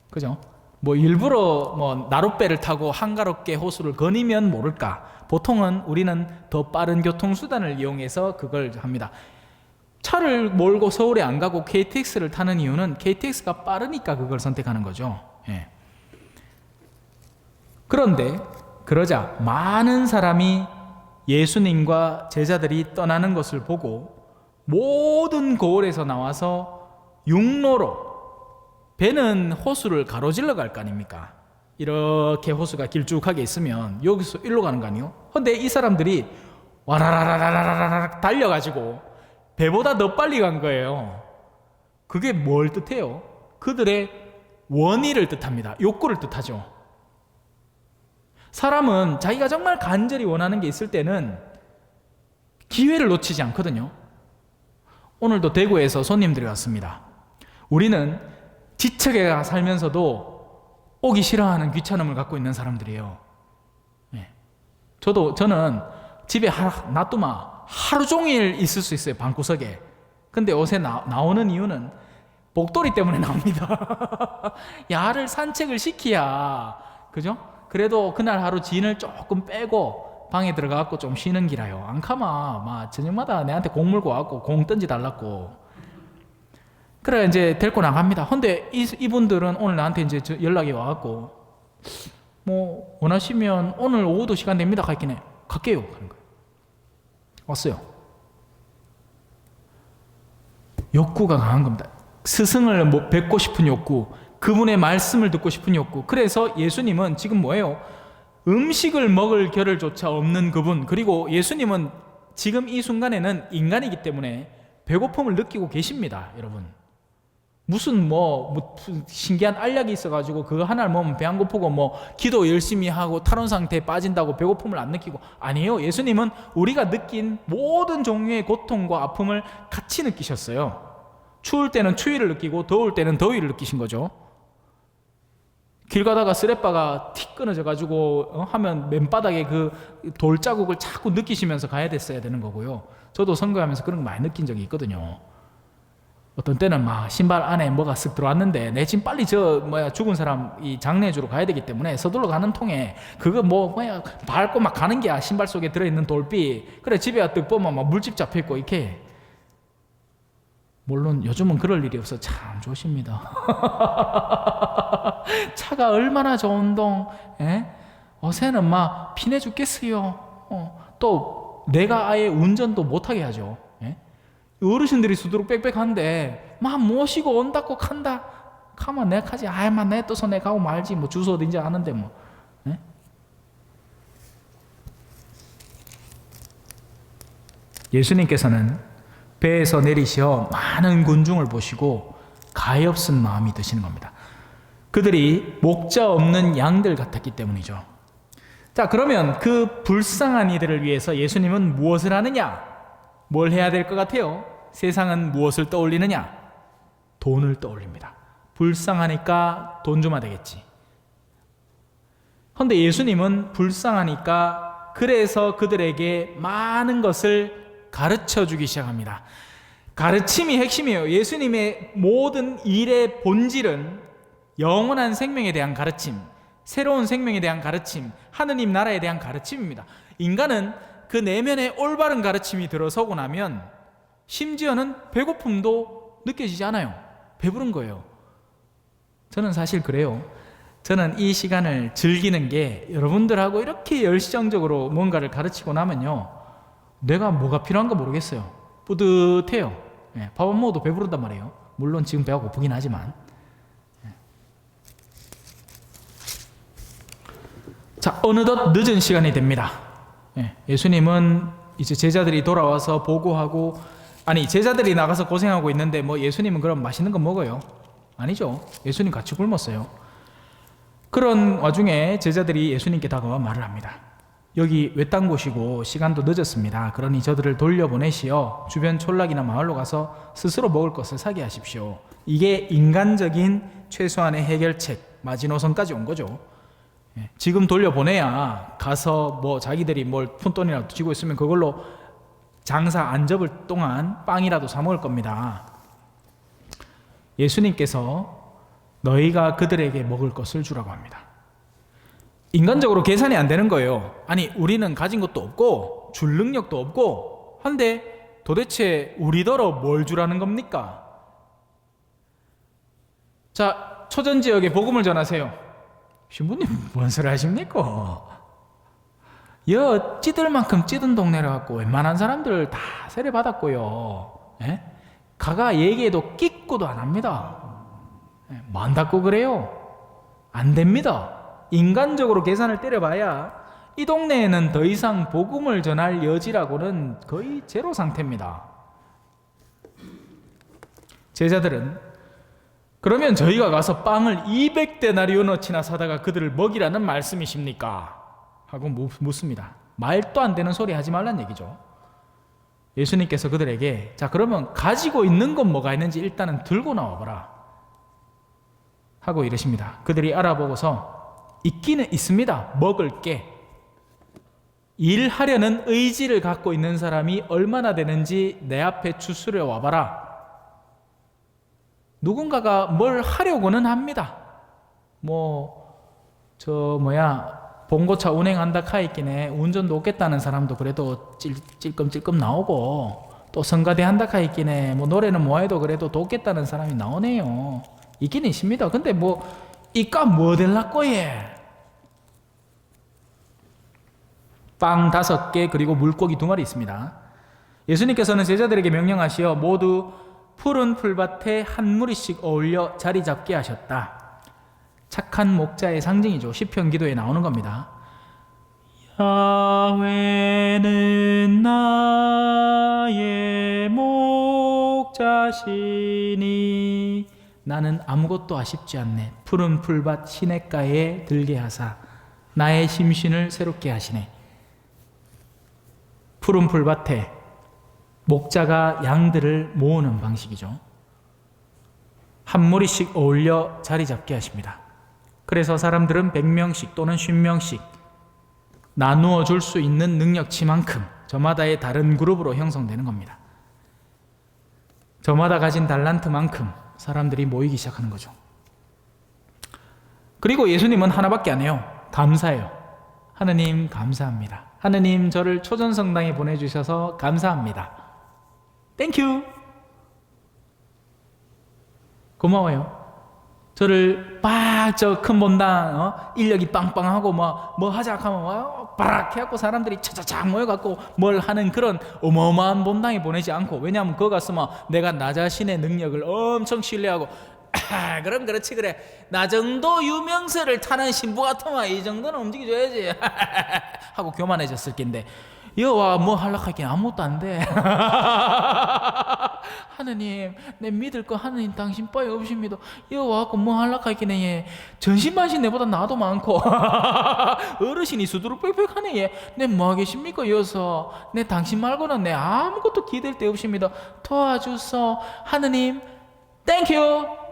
S1: 그죠? 뭐 일부러 나룻배를 타고 한가롭게 호수를 거니면 모를까. 보통은 우리는 더 빠른 교통수단을 이용해서 그걸 합니다. 차를 몰고 서울에 안 가고 KTX를 타는 이유는 KTX가 빠르니까 그걸 선택하는 거죠. 예. 그런데 그러자 많은 사람이 예수님과 제자들이 떠나는 것을 보고 모든 고을에서 나와서 육로로, 배는 호수를 가로질러 갈 거 아닙니까? 이렇게 호수가 길쭉하게 있으면 여기서 일로 가는 거 아니에요? 근데 이 사람들이 와라라라라라라 달려가지고 배보다 더 빨리 간 거예요. 그게 뭘 뜻해요? 그들의 원의를 뜻합니다. 욕구를 뜻하죠. 사람은 자기가 정말 간절히 원하는 게 있을 때는 기회를 놓치지 않거든요. 오늘도 대구에서 손님들이 왔습니다. 우리는 지척에 살면서도 오기 싫어하는 귀찮음을 갖고 있는 사람들이에요. 네. 저는 집에 놔두마 하루 종일 있을 수 있어요. 방구석에. 근데 요새 나오는 이유는 복돌이 때문에 나옵니다. 야를 산책을 시키야, 그죠? 그래도 그날 하루 진을 조금 빼고 방에 들어가갖고 좀 쉬는 기라요. 안 가마 저녁마다 내한테 공 물고 와갖고 공 던지 달라고. 그래 이제 데리고 나갑니다. 근데 이분들은 오늘 나한테 이제 연락이 와갖고 뭐 원하시면 오늘 오후도 시간 됩니다. 갈게요. 하는 거예요. 왔어요. 욕구가 강한 겁니다. 스승을 뵙고 싶은 욕구, 그분의 말씀을 듣고 싶은 욕구. 그래서 예수님은 지금 뭐예요? 음식을 먹을 겨를조차 없는 그분, 그리고 예수님은 지금 이 순간에는 인간이기 때문에 배고픔을 느끼고 계십니다. 여러분, 무슨 신기한 알약이 있어가지고 그거 하나를 먹으면 배 안 고프고 기도 열심히 하고 탈원 상태에 빠진다고 배고픔을 안 느끼고, 아니에요. 예수님은 우리가 느낀 모든 종류의 고통과 아픔을 같이 느끼셨어요. 추울 때는 추위를 느끼고 더울 때는 더위를 느끼신 거죠. 길 가다가 쓰레빠가 틱 끊어져 가지고 하면 맨바닥에 그 돌자국을 자꾸 느끼시면서 가야 됐어야 되는 거고요. 저도 선거하면서 그런 거 많이 느낀 적이 있거든요. 어떤 때는 막 신발 안에 뭐가 쓱 들어왔는데 내 지금 빨리 죽은 사람 이 장례주로 가야 되기 때문에 서둘러 가는 통에 그거 밟고 막 가는 게야. 신발 속에 들어있는 돌비. 그래 집에 와뜩 보면 막 물집 잡혀있고 이렇게. 물론 요즘은 그럴 일이 없어 참 좋습니다. 차가 얼마나 좋은 동, 어새는 막 피내 죽겠어요. 또 내가 아예 운전도 못하게 하죠. 어르신들이 수두룩 빽빽한데 막 모시고 온다고 간다. 가면 내가 가지. 아이만 내떠서 내가 가고 말지. 뭐 주소 어딘지 아는데 뭐. 예수님께서는 배에서 내리시어 많은 군중을 보시고 가엾은 마음이 드시는 겁니다. 그들이 목자 없는 양들 같았기 때문이죠. 자, 그러면 그 불쌍한 이들을 위해서 예수님은 무엇을 하느냐? 뭘 해야 될 것 같아요? 세상은 무엇을 떠올리느냐? 돈을 떠올립니다. 불쌍하니까 돈 주면 되겠지. 그런데 예수님은 불쌍하니까 그래서 그들에게 많은 것을 가르쳐 주기 시작합니다. 가르침이 핵심이에요. 예수님의 모든 일의 본질은 영원한 생명에 대한 가르침, 새로운 생명에 대한 가르침, 하느님 나라에 대한 가르침입니다. 인간은 그 내면에 올바른 가르침이 들어서고 나면 심지어는 배고픔도 느껴지지 않아요. 배부른 거예요. 저는 사실 그래요. 저는 이 시간을 즐기는 게 여러분들하고 이렇게 열정적으로 뭔가를 가르치고 나면요, 내가 뭐가 필요한가 모르겠어요. 뿌듯해요. 밥 안 먹어도 배부르단 말이에요. 물론 지금 배가 고프긴 하지만. 자, 어느덧 늦은 시간이 됩니다. 예수님은 이제 제자들이 돌아와서 보고하고, 아니 제자들이 나가서 고생하고 있는데 뭐 예수님은 그럼 맛있는 거 먹어요? 아니죠. 예수님 같이 굶었어요. 그런 와중에 제자들이 예수님께 다가와 말을 합니다. 여기 외딴 곳이고 시간도 늦었습니다. 그러니 저들을 돌려보내시어 주변 촌락이나 마을로 가서 스스로 먹을 것을 사게 하십시오. 이게 인간적인 최소한의 해결책, 마지노선까지 온 거죠. 지금 돌려보내야 가서 뭐 자기들이 뭘 푼돈이라도 쥐고 있으면 그걸로 장사 안 접을 동안 빵이라도 사 먹을 겁니다. 예수님께서 너희가 그들에게 먹을 것을 주라고 합니다. 인간적으로 계산이 안 되는 거예요. 아니, 우리는 가진 것도 없고 줄 능력도 없고 한데 도대체 우리더러 뭘 주라는 겁니까? 자, 초전지역에 복음을 전하세요. 신부님 뭔 소리 하십니까? 찌들만큼 찌든 동네를 갖고 웬만한 사람들 다 세례받았고요. 가가 얘기해도 끼꾸도 안 합니다. 만다고 그래요? 안 됩니다. 인간적으로 계산을 때려봐야 이 동네에는 더 이상 복음을 전할 여지라고는 거의 제로 상태입니다. 제자들은 그러면 저희가 가서 빵을 200데나리오너치나 사다가 그들을 먹이라는 말씀이십니까? 하고 묻습니다. 말도 안 되는 소리 하지 말란 얘기죠. 예수님께서 그들에게 자, 그러면 가지고 있는 건 뭐가 있는지 일단은 들고 나와봐라 하고 이러십니다. 그들이 알아보고서 있기는 있습니다. 먹을 게. 일하려는 의지를 갖고 있는 사람이 얼마나 되는지 내 앞에 추스려 와봐라. 누군가가 뭘 하려고는 합니다. 봉고차 운행한다 카이끼네 운전도 없겠다는 사람도 그래도 찔끔찔끔 나오고, 또 성가대 한다 카이끼네 노래는 뭐해도 그래도 돕겠다는 사람이 나오네요. 있긴 있습니다. 근데 이까 뭐 될라꼬 예. 빵 5개 그리고 물고기 2마리 있습니다. 예수님께서는 제자들에게 명령하시어 모두 푸른 풀밭에 한 무리씩 어울려 자리 잡게 하셨다. 착한 목자의 상징이죠. 시편 기도에 나오는 겁니다. 야훼는 나의 목자시니 나는 아무것도 아쉽지 않네. 푸른 풀밭 시냇가에 들게 하사 나의 심신을 새롭게 하시네. 푸른 풀밭에 목자가 양들을 모으는 방식이죠. 한 무리씩 어울려 자리 잡게 하십니다. 그래서 사람들은 100명씩 또는 50명씩 나누어 줄 수 있는 능력치만큼 저마다의 다른 그룹으로 형성되는 겁니다. 저마다 가진 달란트만큼 사람들이 모이기 시작하는 거죠. 그리고 예수님은 하나밖에 안 해요. 감사해요. 하느님 감사합니다. 하느님 저를 초전성당에 보내주셔서 감사합니다. 땡큐. 고마워요. 저를 막 저 큰 본당 인력이 빵빵하고 뭐 하자 하면 바락 해갖고 사람들이 차차착 모여갖고 뭘 하는 그런 어마어마한 본당에 보내지 않고, 왜냐하면 그거 갔으면 내가 나 자신의 능력을 엄청 신뢰하고 그럼 그렇지 그래 나 정도 유명세를 타는 신부 같으면 이 정도는 움직여줘야지 하고 교만해졌을 낀데 여와 뭐 하려고 하긴 아무것도 안 돼. 하느님 내 믿을 거 하느님 당신 빠에 없습니다. 여와갖고 뭐 하려고 하긴 해. 전신만신 내보다 나도 많고 어르신이 수두룩 빽빽하네. 내 뭐 하겠습니까 여서. 내 당신 말고는 내 아무것도 기댈 데 없습니다. 도와주소 하느님 땡큐.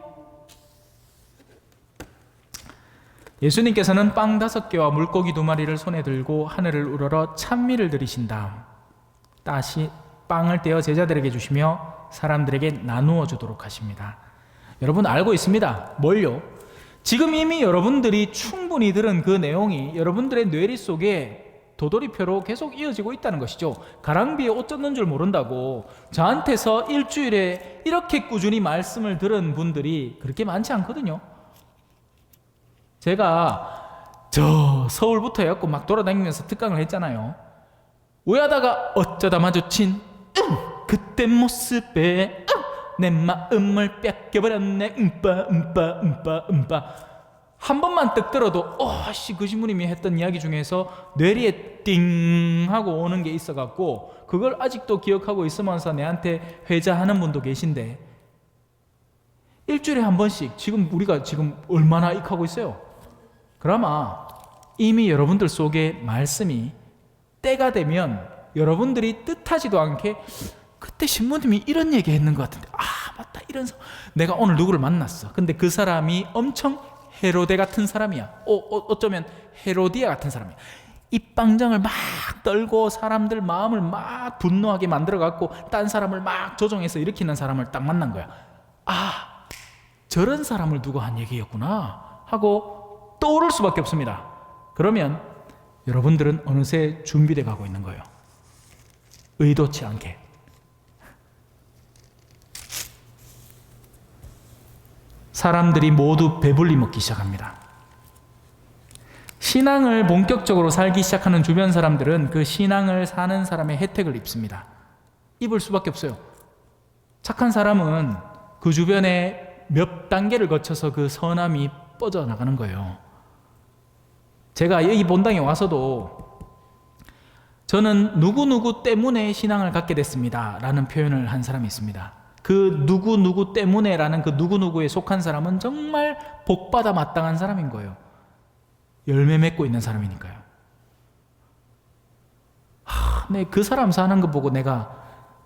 S1: 예수님께서는 빵 5개와 물고기 2마리를 손에 들고 하늘을 우러러 찬미를 드리신 다음 다시 빵을 떼어 제자들에게 주시며 사람들에게 나누어 주도록 하십니다. 여러분 알고 있습니다. 뭘요? 지금 이미 여러분들이 충분히 들은 그 내용이 여러분들의 뇌리 속에 도돌이표로 계속 이어지고 있다는 것이죠. 가랑비에 옷 젖는 줄 모른다고 저한테서 일주일에 이렇게 꾸준히 말씀을 들은 분들이 그렇게 많지 않거든요. 제가 저 서울부터 해갖고 막 돌아다니면서 특강을 했잖아요. 우야다가 어쩌다 마주친 그때 모습에 내 마음을 뺏겨버렸네. 한 번만 뜩 들어도 그 신부님이 했던 이야기 중에서 뇌리에 띵 하고 오는 게 있어갖고 그걸 아직도 기억하고 있으면서 내한테 회자하는 분도 계신데, 일주일에 한 번씩 지금 우리가 지금 얼마나 익하고 있어요. 그러나 이미 여러분들 속에 말씀이 때가 되면 여러분들이 뜻하지도 않게 그때 신부님이 이런 얘기 했는 것 같은데 맞다 이런 내가 오늘 누구를 만났어. 근데 그 사람이 엄청 헤로데 같은 사람이야. 어쩌면 헤로디아 같은 사람이야. 입방정을 막 떨고 사람들 마음을 막 분노하게 만들어갖고 딴 사람을 막 조종해서 일으키는 사람을 딱 만난 거야. 저런 사람을 두고 한 얘기였구나 하고 떠오를 수밖에 없습니다. 그러면 여러분들은 어느새 준비돼 가고 있는 거예요. 의도치 않게. 사람들이 모두 배불리 먹기 시작합니다. 신앙을 본격적으로 살기 시작하는 주변 사람들은 그 신앙을 사는 사람의 혜택을 입습니다. 입을 수밖에 없어요. 착한 사람은 그 주변에 몇 단계를 거쳐서 그 선함이 뻗어나가는 거예요. 제가 여기 본당에 와서도 저는 누구누구 때문에 신앙을 갖게 됐습니다 라는 표현을 한 사람이 있습니다. 그 누구누구 때문에 라는 그 누구누구에 속한 사람은 정말 복받아 마땅한 사람인 거예요. 열매 맺고 있는 사람이니까요. 그 사람 사는 거 보고 내가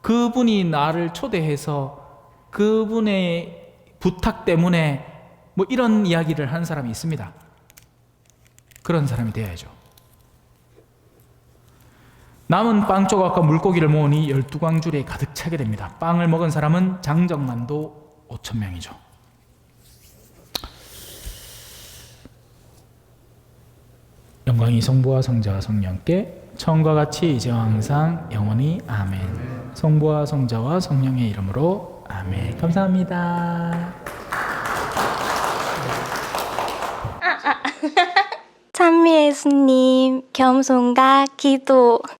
S1: 그분이 나를 초대해서 그분의 부탁 때문에 뭐 이런 이야기를 한 사람이 있습니다. 그런 사람이 되어야죠. 남은 빵 조각과 물고기를 모으니 12광주리에 가득 차게 됩니다. 빵을 먹은 사람은 장정만도 5,000명이죠. 영광이 성부와 성자와 성령께 처음과 같이 이제와 항상 영원히 아멘. 성부와 성자와 성령의 이름으로 아멘. 감사합니다.
S3: 찬미 예수님, 겸손과 기도.